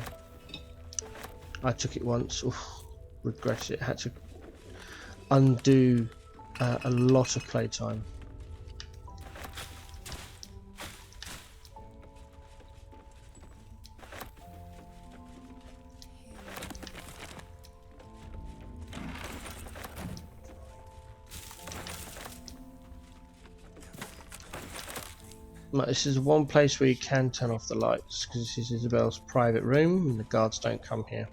I took it once. Oof, regret it. Had to undo a lot of playtime. This is one place where you can turn off the lights because this is Isabel's private room and the guards don't come here.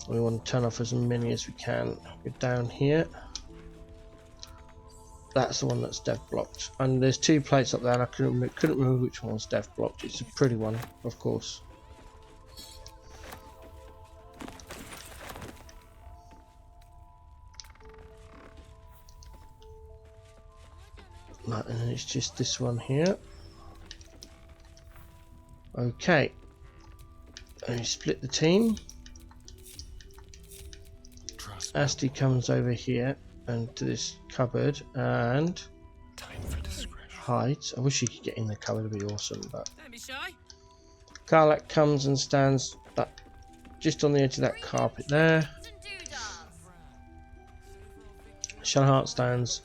We want to turn off as many as we can. Go down here. That's the one that's dev blocked, and there's 2 plates up there and I couldn't remember which one was dev blocked. It's a pretty one, of course. Right, and then it's just this one here. Okay, and we split the team. Asti comes over here and to this cupboard, and time for discretion. height. I wish you could get in the colour, it'd be awesome. But Don't be shy. Karlak comes and stands just on the edge of that carpet there. Shadowheart stands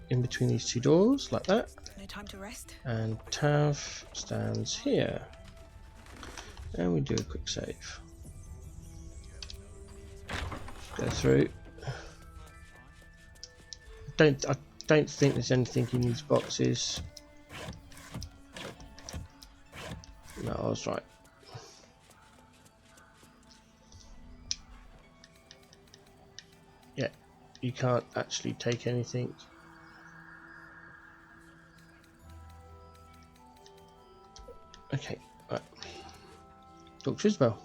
in between these two doors, like that. No time to rest. And Tav stands here. And we do a quick save. Go through. I don't think there's anything in these boxes. No, I was right. Yeah, you can't actually take anything. Okay, right. Dr. Isabel.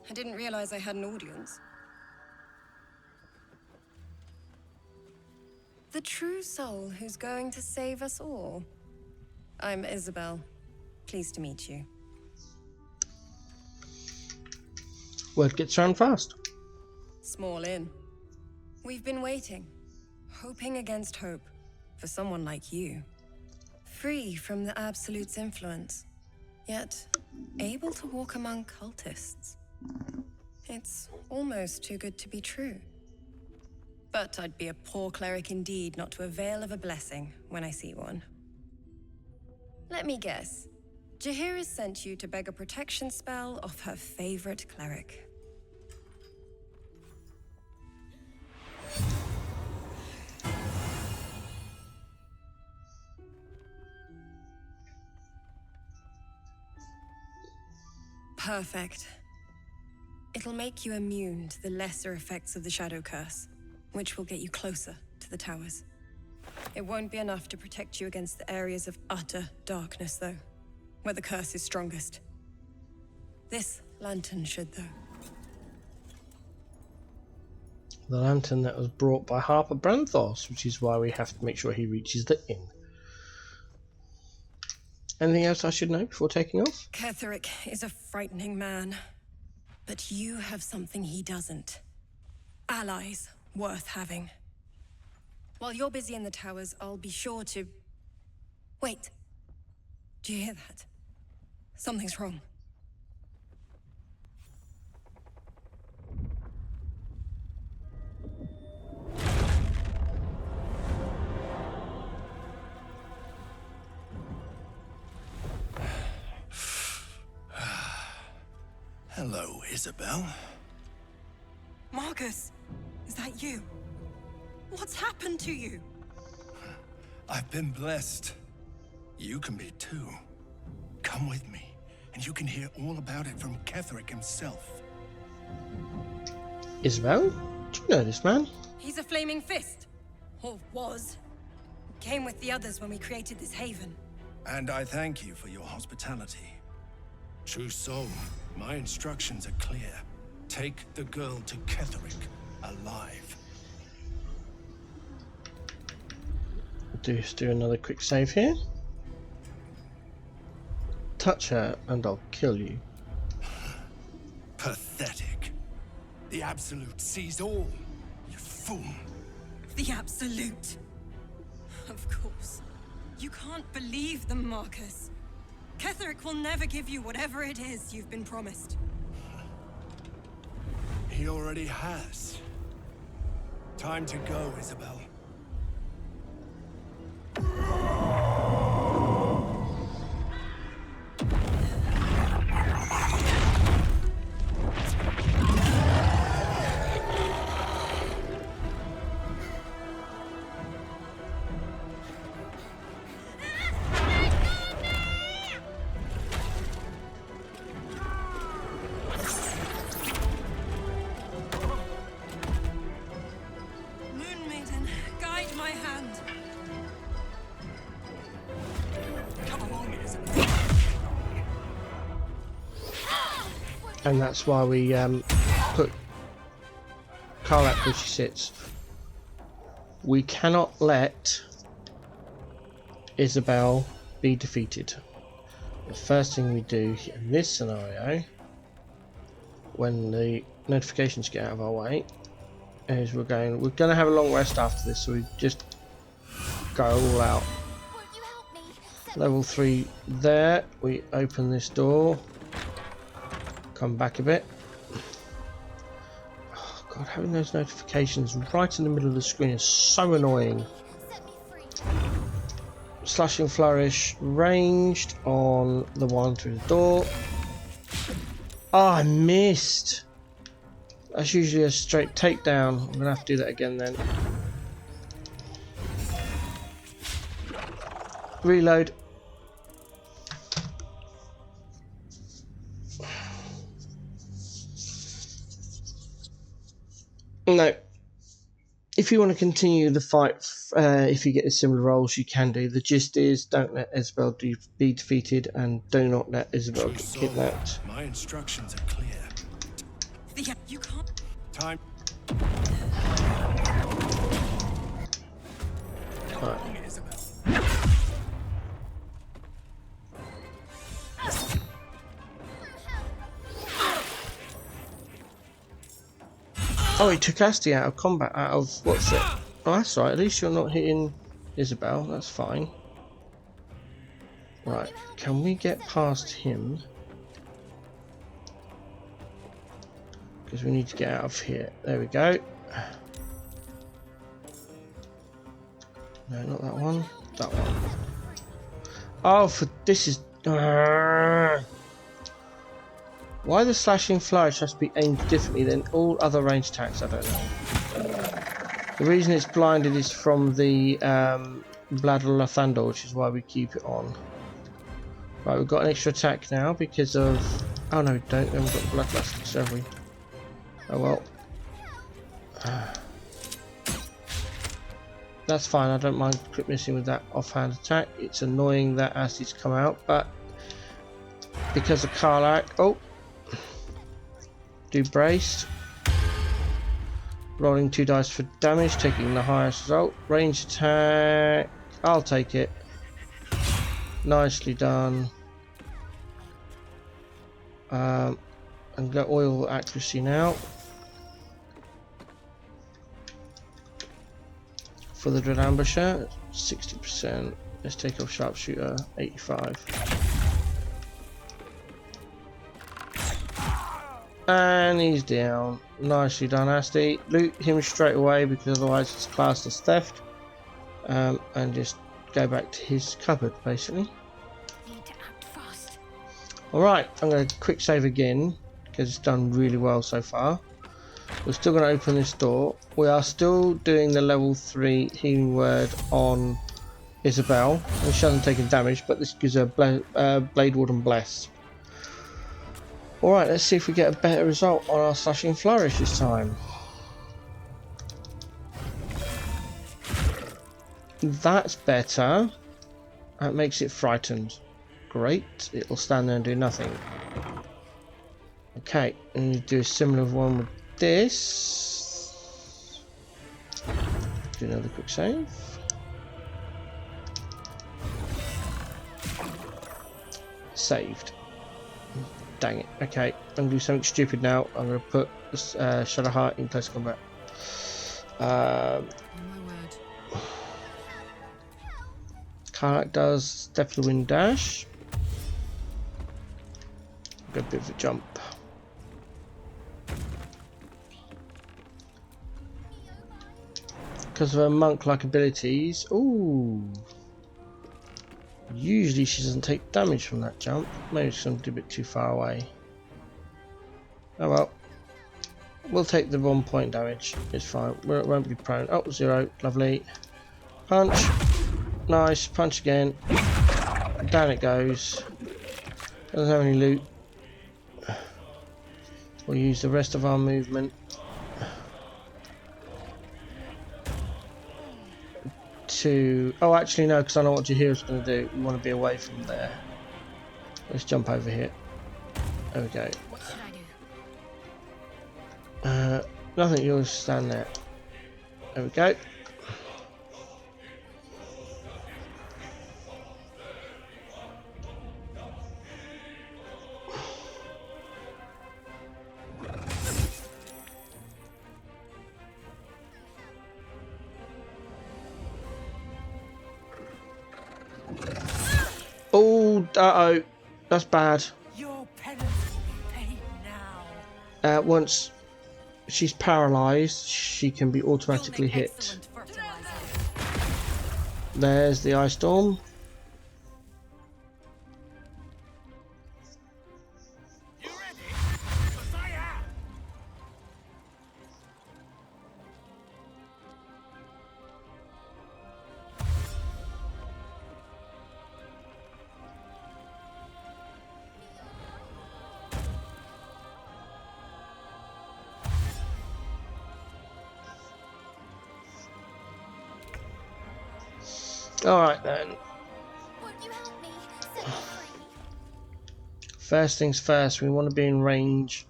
I didn't realize I had an audience. The true soul who's going to save us all. I'm Isabel. Pleased to meet you. Word gets around fast. Small inn. We've been waiting, hoping against hope, for someone like you. Free from the Absolute's influence, yet able to walk among cultists. It's almost too good to be true. But I'd be a poor cleric indeed not to avail of a blessing when I see one. Let me guess. Jaheira sent you to beg a protection spell off her favorite cleric. Perfect. It'll make you immune to the lesser effects of the Shadow Curse, which will get you closer to the towers. It won't be enough to protect you against the areas of utter darkness, though, where the curse is strongest. This lantern should, though. The lantern that was brought by Harper Branthos, which is why we have to make sure he reaches the inn. Anything else I should know before taking off? Ketheric is a frightening man, but you have something he doesn't. Allies worth having. While you're busy in the towers, I'll be sure to... Wait. Do you hear that? Something's wrong. Hello, Isabel. Marcus, is that you? What's happened to you? I've been blessed. You can be too. Come with me, and you can hear all about it from Ketheric himself. Isabel? Do you know this man? He's a flaming fist. Or was. Came with the others when we created this haven. And I thank you for your hospitality. True soul, my instructions are clear. Take the girl to Ketheric, alive. Just do another quick save here. Touch her and I'll kill you. Pathetic. The Absolute sees all, you fool. The Absolute. Of course. You can't believe them, Marcus. Ketheric will never give you whatever it is you've been promised. He already has. Time to go, Isabel. and that's why we put Karlach where she sits. We cannot let Isabel be defeated. The first thing we do in this scenario, when the notifications get out of our way, is we're going to have a long rest after this, so we just go all out. Level 3 there. We open this door, come back a bit. Oh god, having those notifications right in the middle of the screen is so annoying. Slashing flourish ranged on the one through the door. Oh, I missed. That's usually a straight takedown. I'm gonna have to do that again then. Reload. No. If you want to continue the fight, if you get the similar rolls, you can do. The gist is, don't let Isabel be defeated, and do not let Isabel get kidnapped. My instructions are clear. Yeah, you can't. Time. Right. Oh, he took Asti out of combat, out of what's it? Oh, that's right. At least you're not hitting Isabel. That's fine. Right, can we get past him? Because we need to get out of here. There we go. No, not that one. That one. Oh, this is... Why the slashing flourish has to be aimed differently than all other ranged attacks? I don't know. The reason it's blinded is from the Bladder Lathander, which is why we keep it on. Right, we've got an extra attack now because of... Oh no, we don't. We haven't got Bloodlust, have we? Oh well. That's fine, I don't mind crit missing with that offhand attack. It's annoying that Asti's come out, but because of Karlach... Oh! Do braced. Rolling 2 dice for damage, taking the highest result. Range attack. I'll take it. Nicely done. And go oil accuracy now. For the Dread Ambusher, 60%. Let's take off Sharpshooter, 85. And he's down. Nicely done, Asti. Loot him straight away because otherwise it's classed as theft. And just go back to his cupboard, basically. Alright, I'm going to quick save again because it's done really well so far. We're still going to open this door. We are still doing the level 3 healing word on Isabel. And she hasn't taken damage, but this gives her Blade Warden Bless. Alright, let's see if we get a better result on our slashing flourish this time. That's better. That makes it frightened. Great. It'll stand there and do nothing. Okay, and you do a similar one with this. Do another quick save. Saved. Dang it. Okay, I'm going to do something stupid now. I'm going to put Shadowheart in close combat. Karlach does Step of the Wind Dash. Got a bit of a jump. Because of her monk-like abilities. Ooh. Usually she doesn't take damage from that jump. Maybe she's a bit too far away. Oh well. We'll take the 1 point damage. It's fine. It won't be prone. Oh, 0. Lovely. Punch. Nice. Punch again. Down it goes. Doesn't have any loot. We'll use the rest of our movement to... Oh, actually no, because I know what Jaheira's going to do. We want to be away from there. Let's jump over here. There we go. What should I do? Nothing, you'll stand there. There we go. Oh, uh-oh. That's bad. Your penance will be paid now. Once she's paralysed, she can be automatically hit. There's the ice storm. You ready? 'Cause I am. Alright then. Won't you help me? Set me free. First things first, we want to be in range.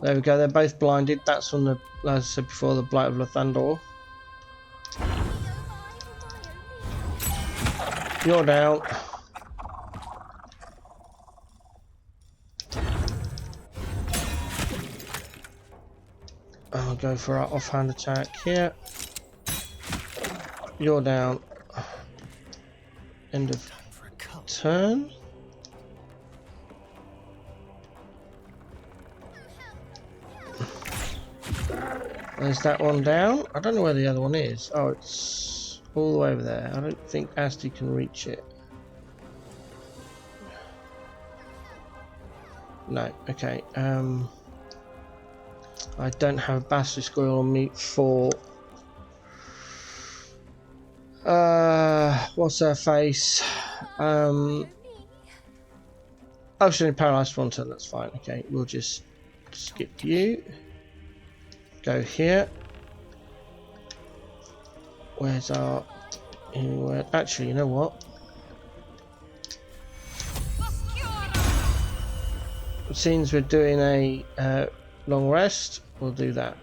There we go, they're both blinded. That's on the, as I said before, the Blight of Lathandor. You're down. I'll go for our offhand attack here. You're down. End of turn. There's that one down. I don't know where the other one is. Oh, it's all the way over there. I don't think Asti can reach it. No, okay. I don't have a basilisk oil on me for what's her face? Oh, she's only paralysed one turn, that's fine. Okay, we'll just skip you. Go here. Where's our... Actually, you know what? Since we're doing a long rest, we'll do that.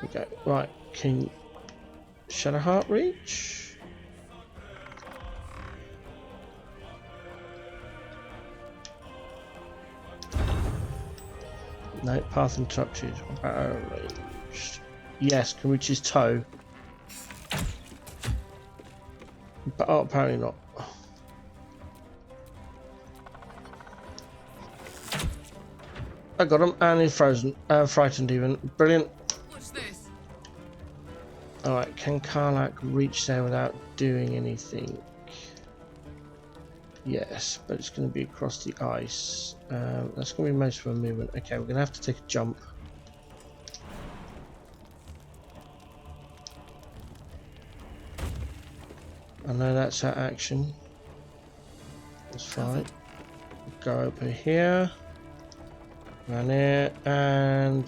Okay, right. Can Shadowheart reach? No, path interrupted. Ranged. Yes, can reach his toe. But oh, apparently not. I got him, and he's frozen, frightened even. Brilliant. What's this? Alright, can Karlach reach there without doing anything? Yes, but it's going to be across the ice. That's going to be most of our movement. Okay, we're going to have to take a jump. I know that's our action. That's fine. Go over here. Run here, and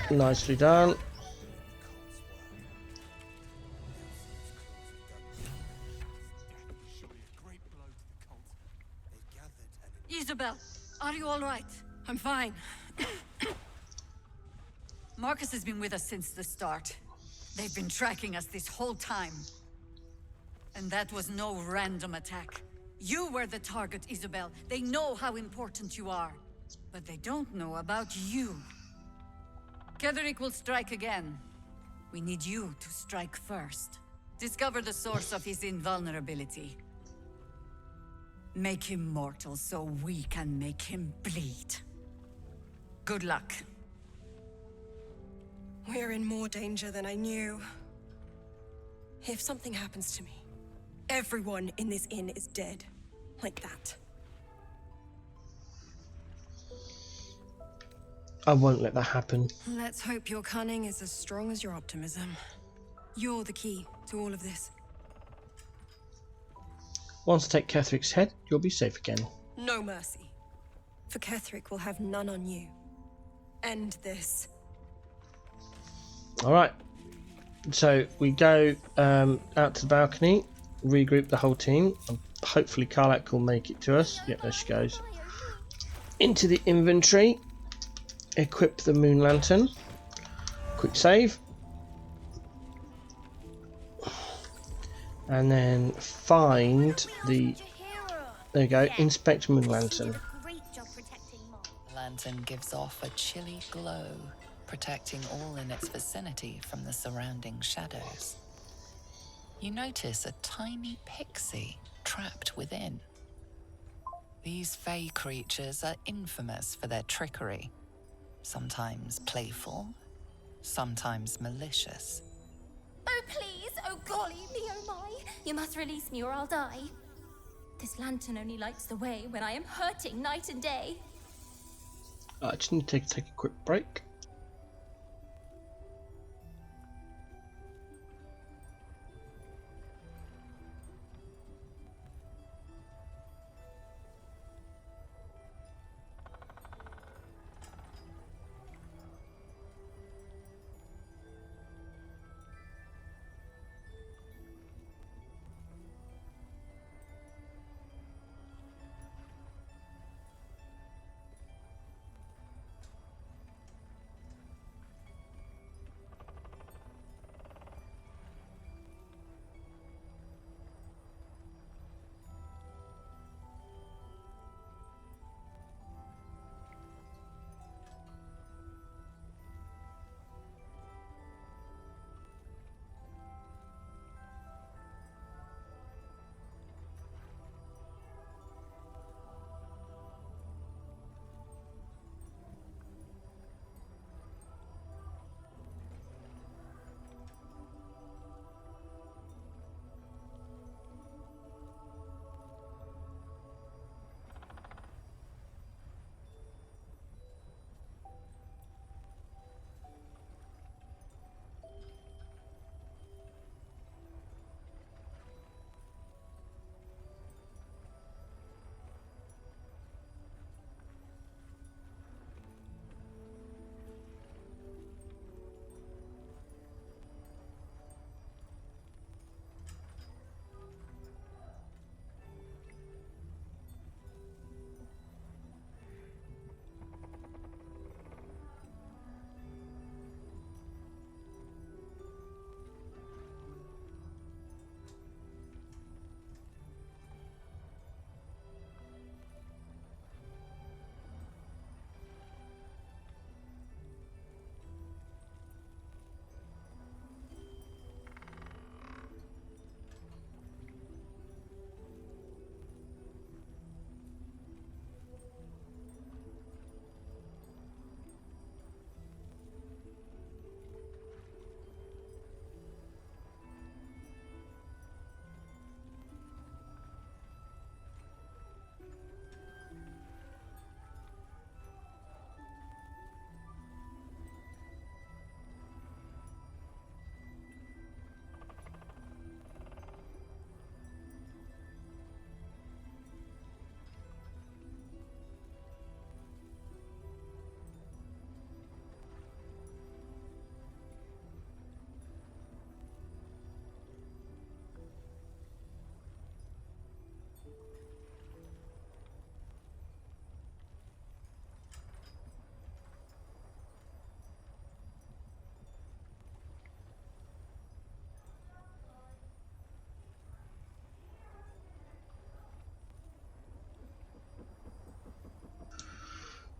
nicely done. Isabel, are you all right? I'm fine. Marcus has been with us since the start. They've been tracking us this whole time. And that was no random attack. You were the target, Isabel. They know how important you are. But they don't know about you. Ketheric will strike again. We need you to strike first. Discover the source of his invulnerability. Make him mortal so we can make him bleed. Good luck. We're in more danger than I knew. If something happens to me, everyone in this inn is dead. Like that. I won't let that happen. Let's hope your cunning is as strong as your optimism. You're the key to all of this. Once I take Ketheric's head, you'll be safe again. No mercy. For Ketheric will have none on you. End this. Alright. So we go out to the balcony, regroup the whole team, and hopefully Karlach will make it to us. Yep, there she goes. Into the inventory. equip the moon lantern. Quick save. And then find the... There you go, inspect moon lantern. The lantern gives off a chilly glow, protecting all in its vicinity from the surrounding shadows. You notice a tiny pixie trapped within. These fey creatures are infamous for their trickery, sometimes playful, sometimes malicious. Oh, please! Oh, golly me, oh my! You must release me or I'll die. This lantern only lights the way when I am hurting night and day. I just need to take a quick break.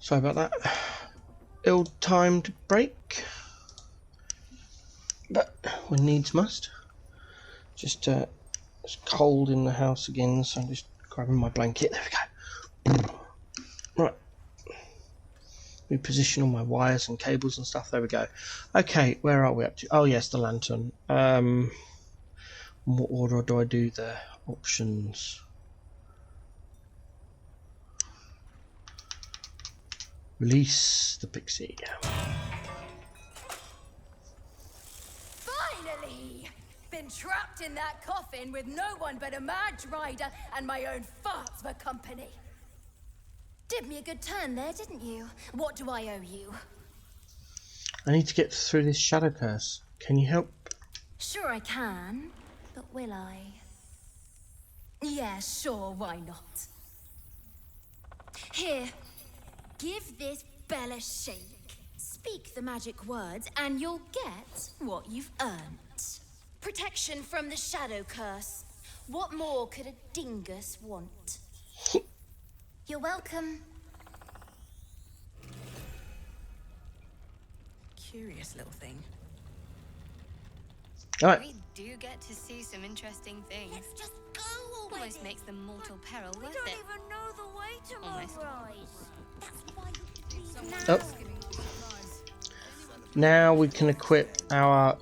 Sorry about that. Ill-timed break. But when needs must. Just it's cold in the house again, so I'm just grabbing my blanket. There we go. Right. Reposition all my wires and cables and stuff. There we go. Okay, where are we up to? Oh yes, the lantern. What order do I do the options? Release the pixie. Finally! Been trapped in that coffin with no one but a mad rider and my own farts for company. Did me a good turn there, didn't you? What do I owe you? I need to get through this shadow curse. Can you help? Sure I can, but will I? Yeah, sure, why not? Here, give this Bella shape. Speak the magic words and you'll get what you've earned. Protection from the shadow curse. What more could a dingus want? You're welcome. Curious little thing. Alright. We do get to see some interesting things. Let's just go already. Almost makes the mortal peril worth it. even know the way to Almost. That's why you Oh. Now we can equip our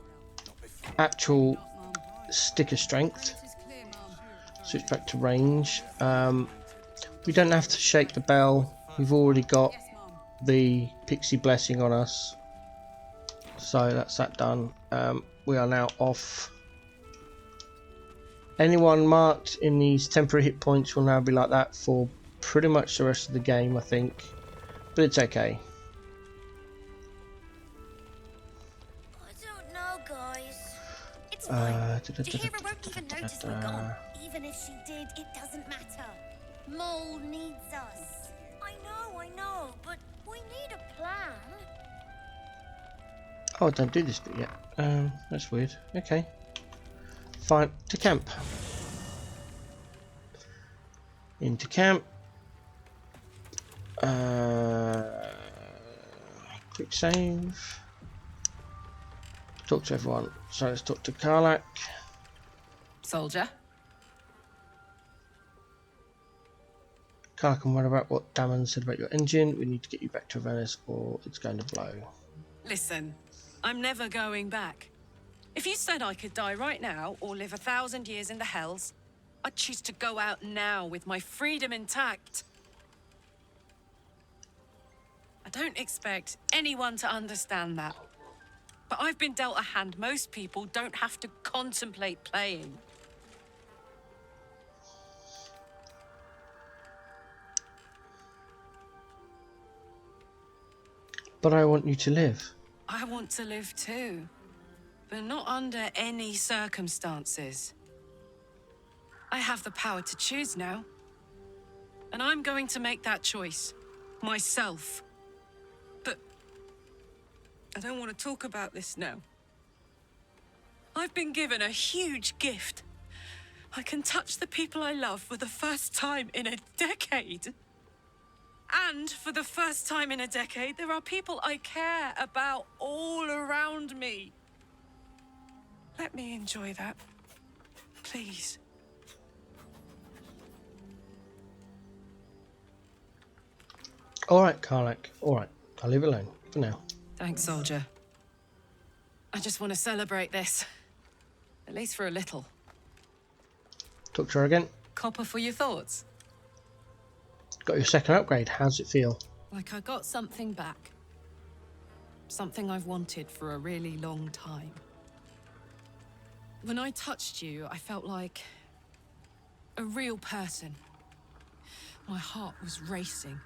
actual sticker strength. Switch back to range. We don't have to shake the bell. We've already got the pixie blessing on us. So that's that done. We are now off. Anyone marked in these temporary hit points will now be like that for pretty much the rest of the game, I think. But it's okay. I don't know, guys. It's fine. Jahira won't even notice we're gone. Even if she did, it doesn't matter. Mole needs us. I know, but we need a plan. Oh, don't do this bit yet. That's weird. Okay. Fine. To camp. Into camp. Quick save. Talk to everyone. So let's talk to Karlak. Soldier. Karlak, I'm worried about what Damon said about your engine. We need to get you back to Venice or it's going to blow. Listen, I'm never going back. If you said I could die right now or live 1,000 years in the hells, I'd choose to go out now with my freedom intact. I don't expect anyone to understand that. But I've been dealt a hand most people don't have to contemplate playing. But I want you to live. I want to live too, but not under any circumstances. I have the power to choose now, and I'm going to make that choice myself. But I don't want to talk about this now. I've been given a huge gift. I can touch the people I love for the first time in a decade. And for the first time in a decade, there are people I care about all around me. Let me enjoy that, please. Alright, Karlak. Alright. I'll leave it alone for now. Thanks, soldier. I just want to celebrate this. At least for a little. Talk to her again. Copper for your thoughts. Got your second upgrade. How's it feel? Like I got something back. Something I've wanted for a really long time. When I touched you, I felt like a real person. My heart was racing,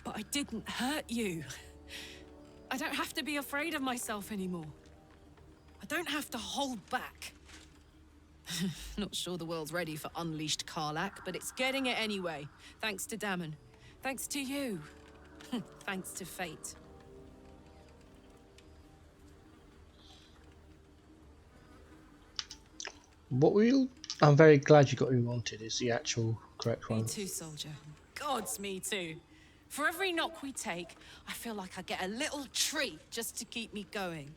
but I didn't hurt you. I don't have to be afraid of myself anymore. I don't have to hold back. Not sure the world's ready for unleashed Karlak, but it's getting it anyway. Thanks to Damon. Thanks to you. Thanks to fate. What were you? I'm very glad you got who you wanted. Is the actual correct one. Me too, soldier. Gods, me too. For every knock we take, I feel like I get a little treat just to keep me going.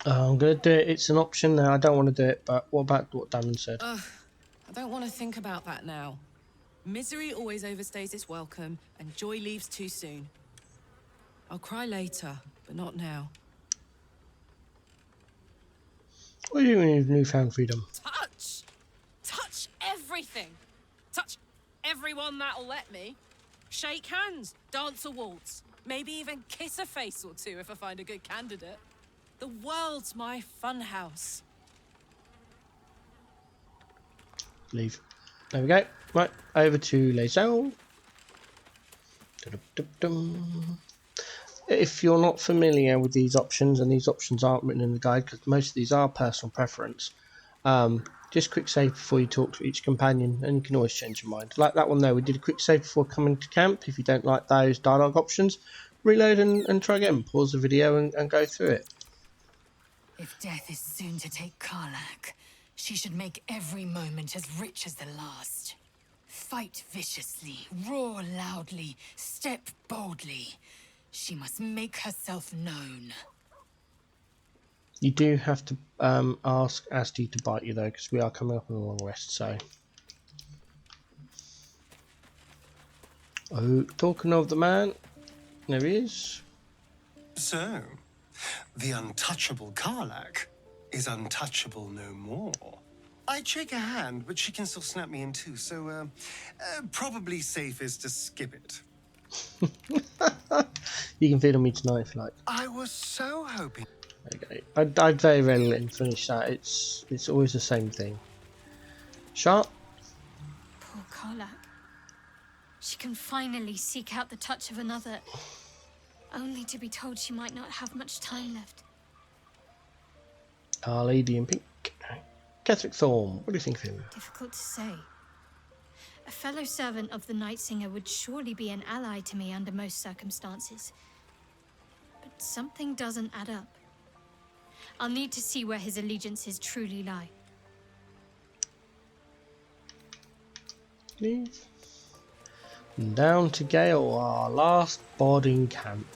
I'm gonna do it. It's an option now. I don't want to do it, but what about what Damon said? Ugh, I don't want to think about that now. Misery always overstays its welcome, and joy leaves too soon. I'll cry later, but not now. What do you mean with newfound freedom? Touch! Touch everything! Touch everyone that'll let me. Shake hands, dance a waltz, maybe even kiss a face or two if I find a good candidate. The world's my funhouse. Leave. There we go. Right, over to Lae'zel. If you're not familiar with these options, and these options aren't written in the guide because most of these are personal preference, Just quick save before you talk to each companion, and you can always change your mind. Like that one there, we did a quick save before coming to camp. If you don't like those dialogue options, reload and try again. Pause the video and go through it. If death is soon to take Karlak, she should make every moment as rich as the last. Fight viciously, roar loudly, step boldly. She must make herself known. You do have to ask Asti to bite you though, because we are coming up on a long rest. So, oh, talking of the man, there he is. So, the untouchable Karlak is untouchable no more. I'd shake her hand, but she can still snap me in two, so probably safest to skip it. You can feed on me tonight if you like. I was so hoping. Okay, I very rarely let him finish that. It's always the same thing. Sharp. Poor Karlak. She can finally seek out the touch of another, only to be told she might not have much time left. Our lady in pink. Ketherick Thorn, what do you think of him? Difficult to say. A fellow servant of the Night Singer would surely be an ally to me under most circumstances. But something doesn't add up. I'll need to see where his allegiances truly lie. Leave. And down to Gale, our last boarding camp.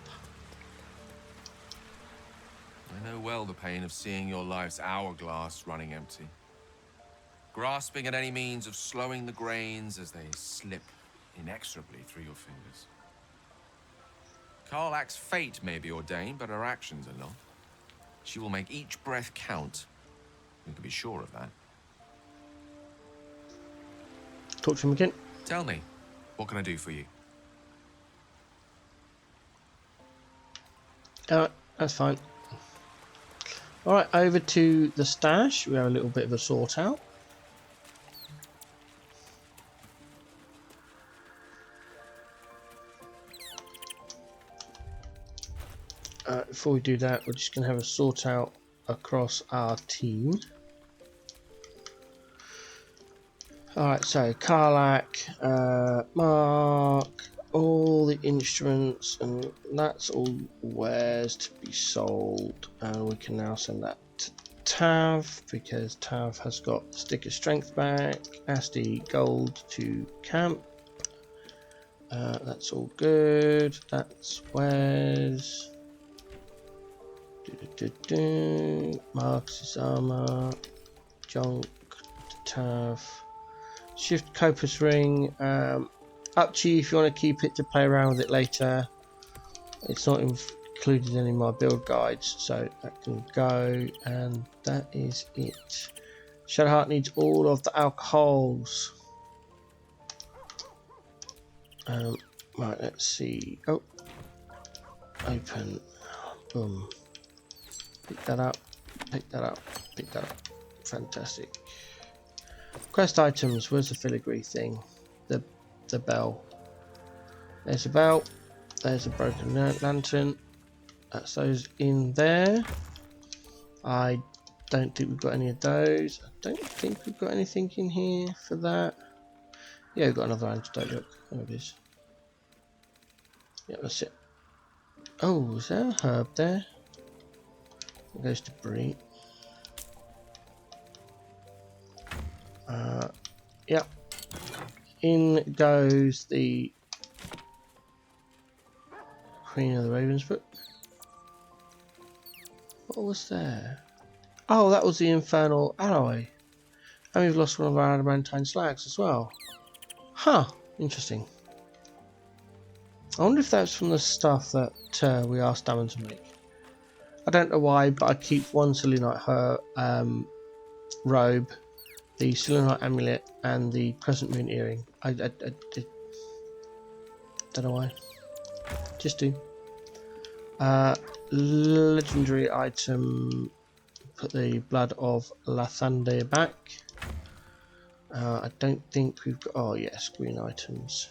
I know well the pain of seeing your life's hourglass running empty. Grasping at any means of slowing the grains as they slip inexorably through your fingers. Karlak's fate may be ordained, but her actions are not. She will make each breath count. You can be sure of that. Talk to him again. Tell me, what can I do for you? Alright, that's fine. Alright, over to the stash. We have a little bit of a sort out. Before we do that, we're just going to have a sort out across our team. Alright, so Karlak, Mark, all the instruments, and that's all wares to be sold. And we can now send that to Tav, because Tav has got sticker strength back. Asti gold to camp. That's all good. That's wares. Marcus' armor, junk, Tav, shift Copus ring. Up to you if you want to keep it to play around with it later. It's not included in any of my build guides, so that can go, and that is it. Shadowheart needs all of the alcohols. Right, let's see. Oh, open. Boom. Pick that up, pick that up, pick that up. Fantastic. Quest items, where's the filigree thing? The bell. There's a bell, there's a broken lantern. That's those in there. I don't think we've got any of those. I don't think we've got anything in here for that. Yeah, we've got another antidote, look. There it is. Yeah, that's it. Oh, is there a herb there? It goes to Bree. Yeah. In goes the Queen of the Ravens book. What was there? Oh, that was the Infernal Alloy. And we've lost one of our adamantine slags as well. Huh, interesting. I wonder if that's from the stuff that we asked Damon to make. I don't know why, but I keep one Selenite robe, the Selenite amulet, and the Crescent Moon earring. I don't know why. Just do. Legendary item. Put the Blood of Lathander back. I don't think we've got. Oh yes, green items.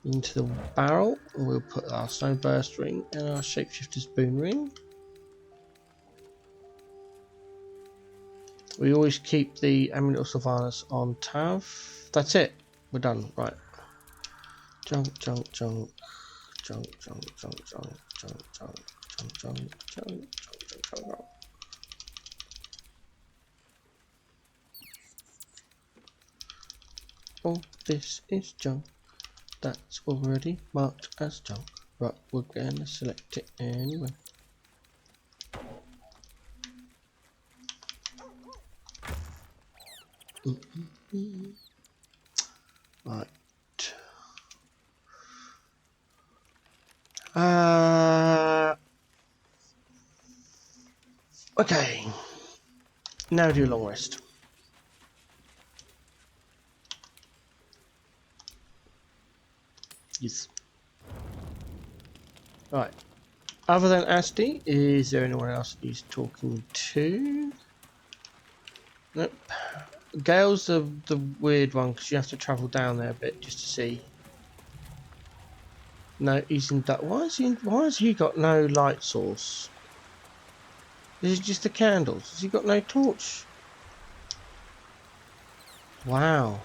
Into the barrel. We'll put our Snowburst ring and our Shapeshifter's Boon ring. We always keep the Amulet of Sylvanas on Tav. That's it. We're done. Right. Junk, junk, junk. Junk, junk, junk, junk, junk, junk, junk, junk, junk, junk, junk. Oh, this is junk. That's already marked as junk. Right, we're gonna select it anyway. Right. Okay. Now do a long rest. Yes. Right. Other than Asti, is there anyone else he's talking to? Nope. Gale's the weird one because you have to travel down there a bit just to see. No, he's in that. Why has he got no light source? Is it just the candles? Has he got no torch? Wow.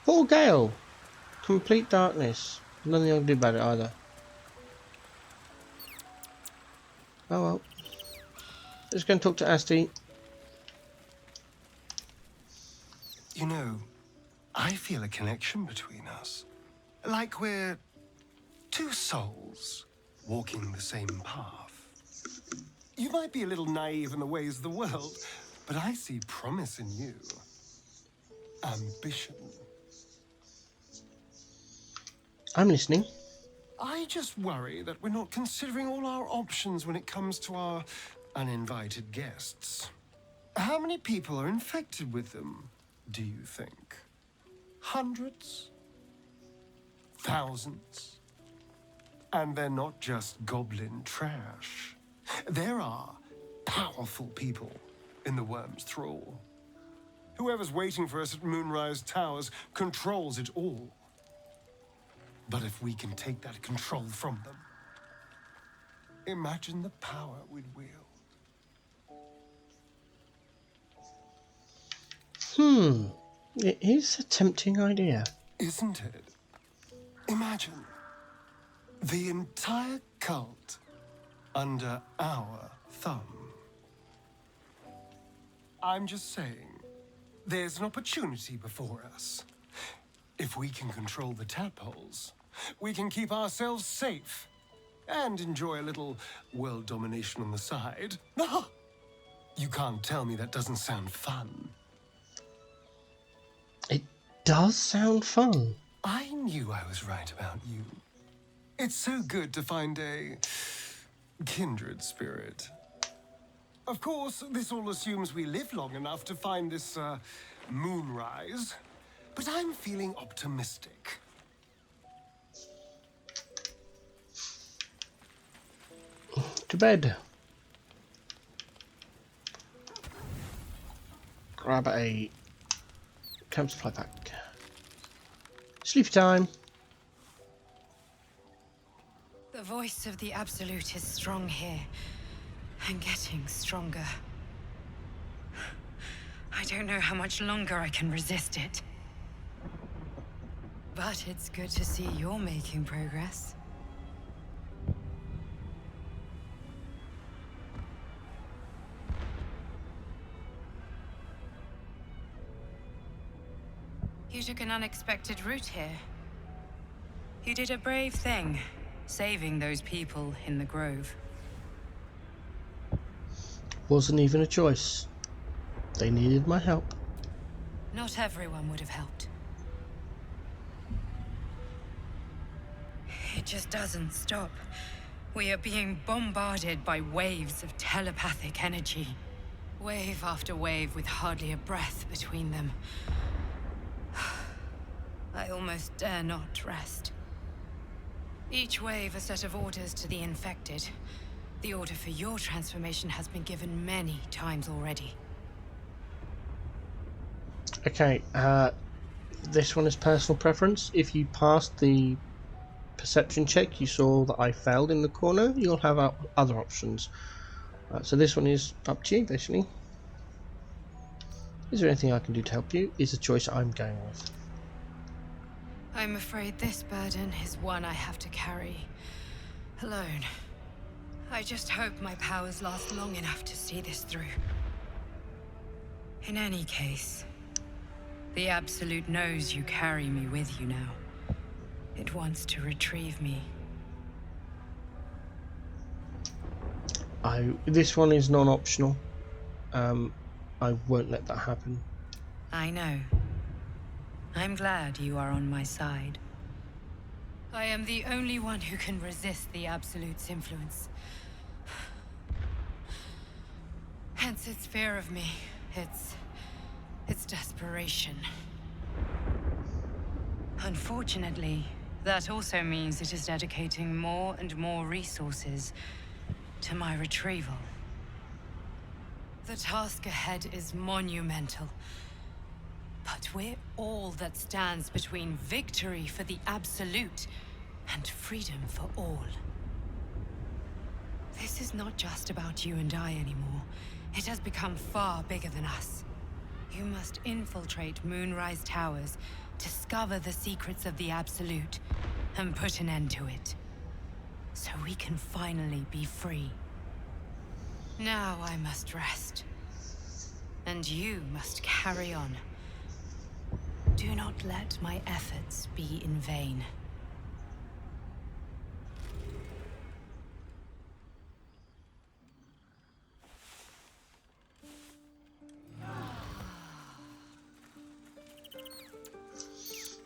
Poor Gale. Complete darkness. Nothing I can do about it either. Oh well. Let's go and talk to Asti. You know, I feel a connection between us. Like we're two souls walking the same path. You might be a little naive in the ways of the world, but I see promise in you. Ambition. I'm listening. I just worry that we're not considering all our options when it comes to our uninvited guests. How many people are infected with them, do you think? Hundreds? Thousands? And they're not just goblin trash. There are powerful people in the worm's thrall. Whoever's waiting for us at Moonrise Towers controls it all. But if we can take that control from them, imagine the power we'd wield. It is a tempting idea. Isn't it? Imagine the entire cult under our thumb. I'm just saying, there's an opportunity before us. If we can control the tadpoles, we can keep ourselves safe and enjoy a little world domination on the side. You can't tell me that doesn't sound fun. It does sound fun. I knew I was right about you. It's so good to find a kindred spirit. Of course, this all assumes we live long enough to find this moonrise, but I'm feeling optimistic. To bed. Grab a camp supply pack. Sleepy time. The voice of the Absolute is strong here, and getting stronger. I don't know how much longer I can resist it. But it's good to see you're making progress. You took an unexpected route here. You did a brave thing, saving those people in the grove. Wasn't even a choice. They needed my help. Not everyone would have helped. It just doesn't stop. We are being bombarded by waves of telepathic energy. Wave after wave with hardly a breath between them. I almost dare not rest. Each wave a set of orders to the infected. The order for your transformation has been given many times already. Okay, this one is personal preference. If you passed the perception check, you saw that I failed in the corner, you'll have other options. So this one is up to you, basically. Is there anything I can do to help you? Is a choice I'm going with. I'm afraid this burden is one I have to carry alone. I just hope my powers last long enough to see this through. In any case, the Absolute knows you carry me with you now. It wants to retrieve me. This one is non-optional. I won't let that happen. I know. I'm glad you are on my side. I am the only one who can resist the Absolute's influence. Hence its fear of me. Its desperation. Unfortunately, that also means it is dedicating more and more resources to my retrieval. The task ahead is monumental. But we're all that stands between victory for the Absolute and freedom for all. This is not just about you and I anymore. It has become far bigger than us. You must infiltrate Moonrise Towers, discover the secrets of the Absolute, and put an end to it. So we can finally be free. Now I must rest. And you must carry on. Do not let my efforts be in vain.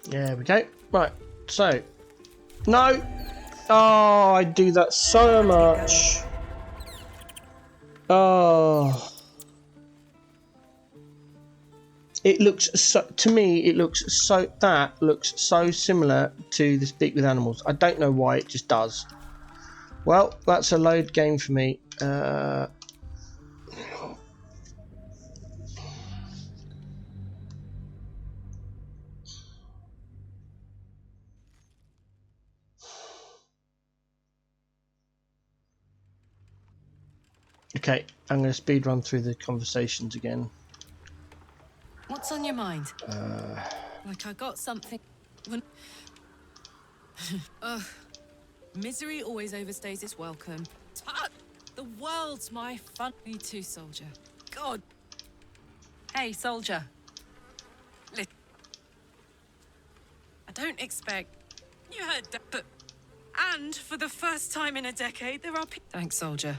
There we go. Right, so no. Oh, I do that so much. Oh, it looks so. To me, it looks so. That looks so similar to the Speak with Animals. I don't know why. It just does. Well, that's a load game for me. Okay, I'm going to speed run through the conversations again. What's on your mind? Like I got something. Ugh. Misery always overstays its welcome. Tut! The world's my fun. Me too, soldier. God. Hey, soldier. I don't expect. You heard that, but. And for the first time in a decade, there are people. Thanks, soldier.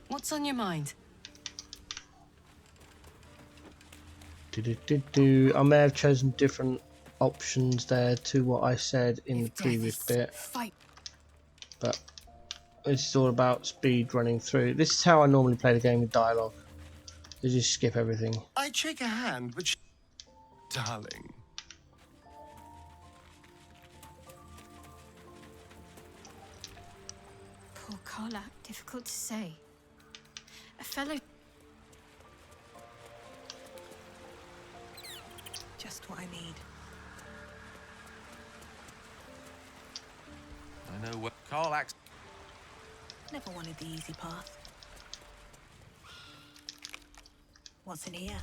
What's on your mind? I may have chosen different options there to what I said in the previous bit, but this is all about speed running through. This is how I normally play the game with dialogue. You just skip everything. I'd shake a hand, but darling. Poor Karlak, difficult to say. A fellow... Just what I need. I know what Karlak's. Never wanted the easy path. What's in here?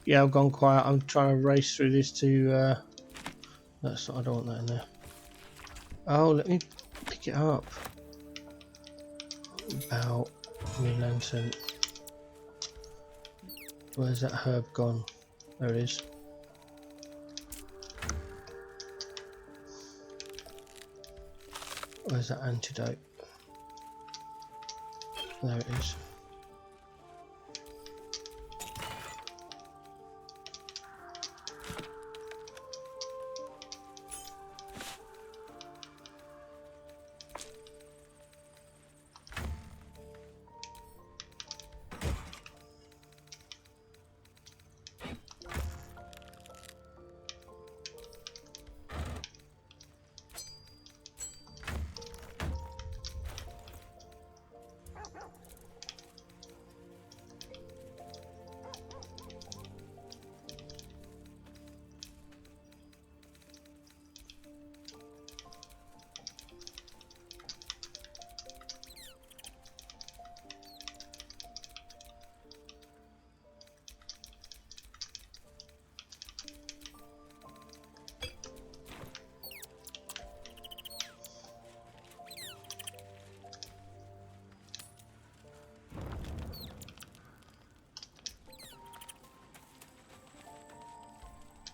Yeah, I've gone quiet. I'm trying to race through this to... that's not, I don't want that in there. Oh, let me pick it up. About mid-lantern. Where's that herb gone? There it is. Where's that antidote? There it is.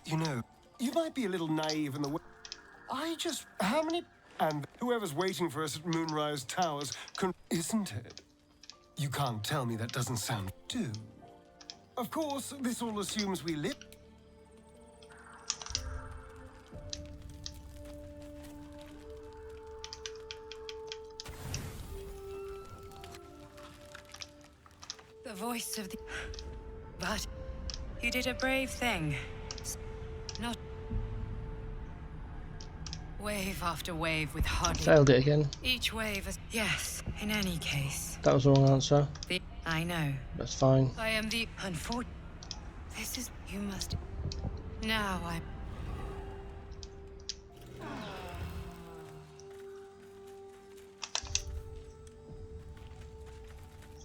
You know, you might be a little naive in the way. How many... And whoever's waiting for us at Moonrise Towers isn't it? You can't tell me that doesn't sound... Do. Of course, this all assumes we live... The voice of the... But you did a brave thing. Not... Wave after wave with hardly... Failed it again. Each wave is... Yes, in any case. That was the wrong answer. I know. That's fine. I am the... Unfortunate... This is... You must... Now I'm...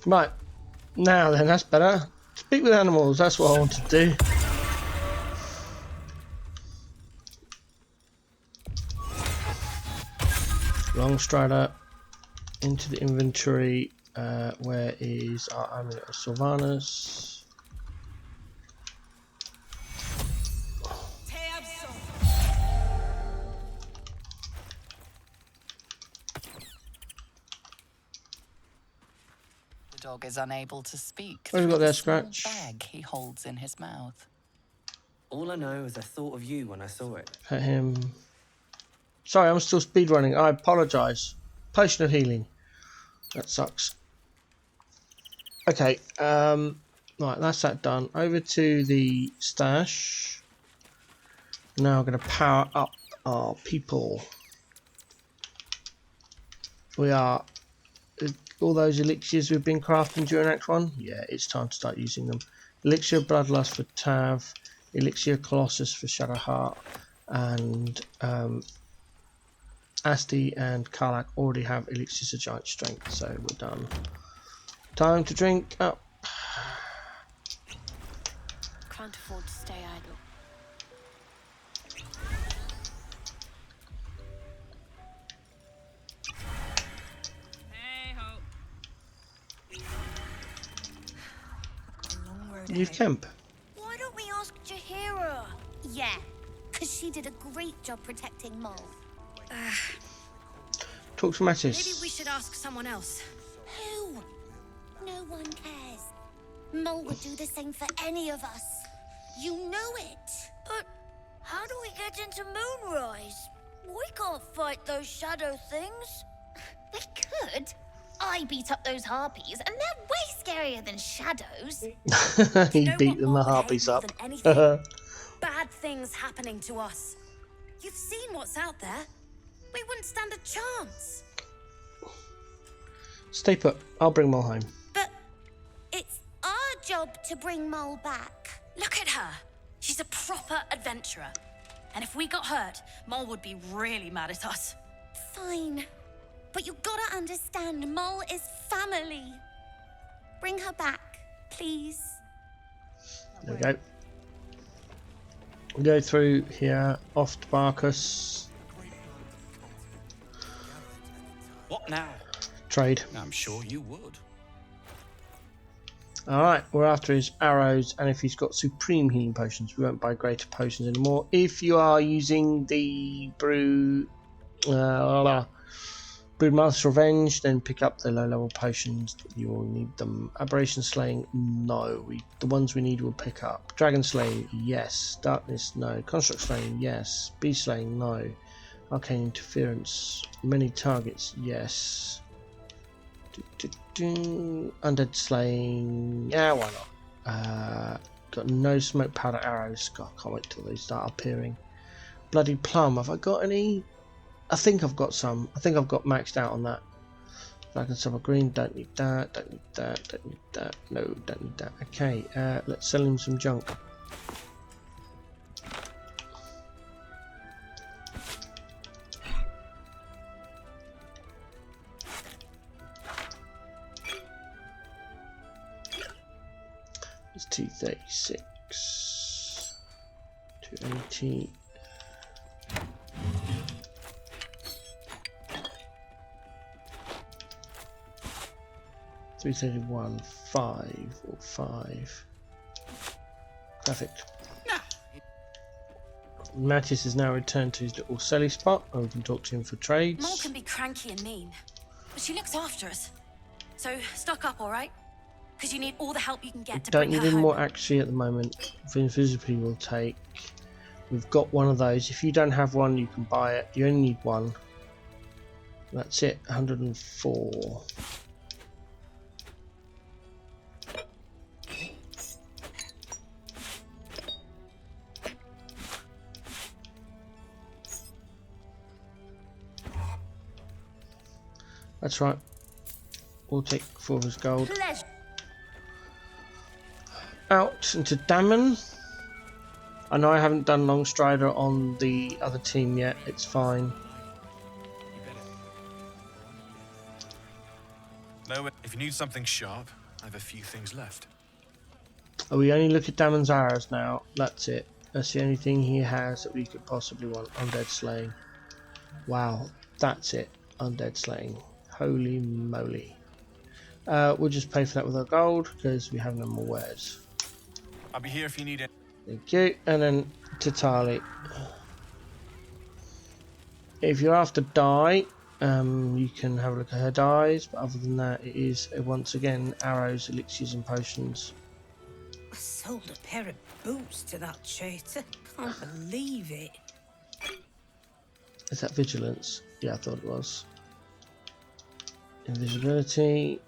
Right. Now then, that's better. Speak with animals, that's what I want to do. Long strider into the inventory. Where is our amulet of Sylvanas? The dog is unable to speak. What have you got through there, the small Scratch? bag he holds in his mouth. All I know is I thought of you when I saw it. Pet him. Sorry, I'm still speedrunning. I apologise. Potion of healing. That sucks. Okay, right, that's that done. Over to the stash. Now I'm going to power up our people. We are... all those elixirs we've been crafting during Act 1? Yeah, it's time to start using them. Elixir of Bloodlust for Tav. Elixir of Colossus for Shadowheart. And Asti and Karlach already have Elixirs of Giant Strength, so we're done. Time to drink up. Can't afford to stay idle. Leave camp. Why don't we ask Jaheira? Yeah, because she did a great job protecting Mol. Talk to Mattis. Maybe we should ask someone else. Who? No one cares. Mol would do the same for any of us. You know it. But how do we get into Moonrise? We can't fight those shadow things. We could. I beat up those harpies, and they're way scarier than shadows. He beat the harpies up. Bad things happening to us. You've seen what's out there. We wouldn't stand a chance. Stay put. I'll bring Mol home. But it's our job to bring Mol back. Look at her. She's a proper adventurer. And if we got hurt, Mol would be really mad at us. Fine. But you gotta understand, Mol is family. Bring her back, please. There we go. We go through here, off to Barcus. What now? Trade. I'm sure you would. Alright, we're after his arrows, and if he's got supreme healing potions, we won't buy greater potions anymore. If you are using the Broodmaster's Revenge, then pick up the low level potions. You will need them. Aberration Slaying, no. The ones we need we'll pick up. Dragon Slaying, yes. Darkness, no. Construct Slaying, yes. Beast Slaying, no. Arcane Interference, many targets, yes. Undead Slaying, yeah, why not? Got no smoke powder arrows. God, I can't wait till they start appearing. Bloody Plum, have I got any? I think I've got some. I think I've got maxed out on that. Dragon Silver Green, don't need that, don't need that, don't need that, no, don't need that. Okay, let's sell him some junk. It's 236, 280. $331, 5 or 5. Perfect. Mattis has now returned to his little celly spot, and we can talk to him for Mole trades. can be cranky and mean, but she looks after us. So stock up, all right? Because you need all the help you can get to Don't bring need her any home. more actually at the moment. Invisibility will take. We've got one of those. If you don't have one, you can buy it. You only need one. That's it. 104. That's right. We'll take 4 of his gold. Pleasure. Out into Dammon. I know I haven't done Long Strider on the other team yet. It's fine. No, if you need something sharp, I have a few things left. Oh, we only look at Dammon's arrows now. That's it. That's the only thing he has that we could possibly want. Undead Slaying. Wow, that's it. Undead Slaying. Holy moly. We'll just pay for that with our gold because we have no more wares. I'll be here if you need it. Thank you. And then to Tali. If you're after dye, you can have a look at her dyes, but other than that, it is once again arrows, elixirs, and potions. I sold a pair of boots to that traitor. Can't believe it. Is that vigilance? Yeah, I thought it was. Invisibility.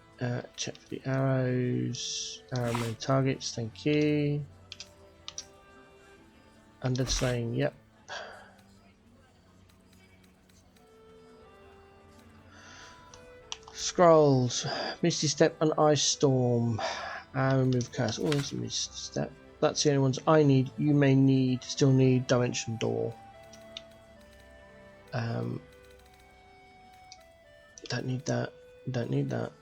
Check for the arrows. Arrow main targets. Thank you. Undead Slaying. Yep. Scrolls. Misty Step and Ice Storm. Remove curse. Oh, there's a Misty Step. That's the only ones I need. You may need, still need Dimension Door. Don't need that. Don't need that.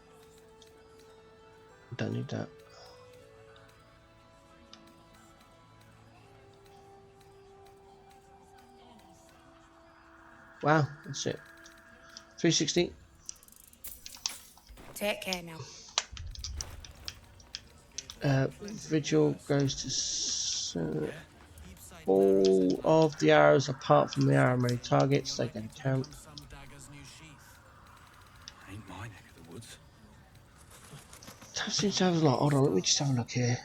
Don't need that. Wow, that's it. 360. Take care now. Vigil goes to all of the arrows apart from the arrow many targets. They can count. Ain't my neck of the woods. That seems to have a lot. Hold on, let me just have a look here.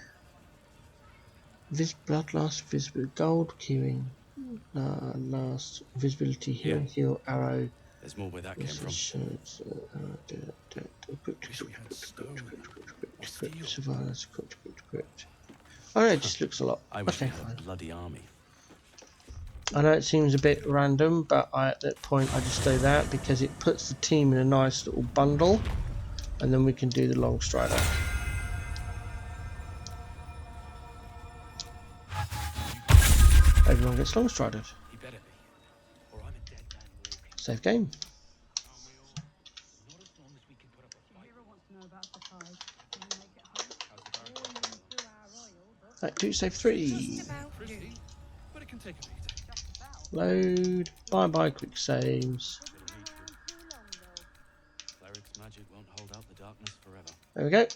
This bloodlust, visible gold, queuing, last visibility, heal, heal, arrow. There's more where that came from. Oh no, it just looks a lot. I wish Okay, we had fine. a bloody army. I know it seems a bit random, but at that point I just do that because it puts the team in a nice little bundle, and then we can do the Long Strider. Everyone gets Long Strided. Save game. Right, 2 save 3. Load. Bye bye quick saves. Cleric's magic won't hold out the darkness forever. There we go.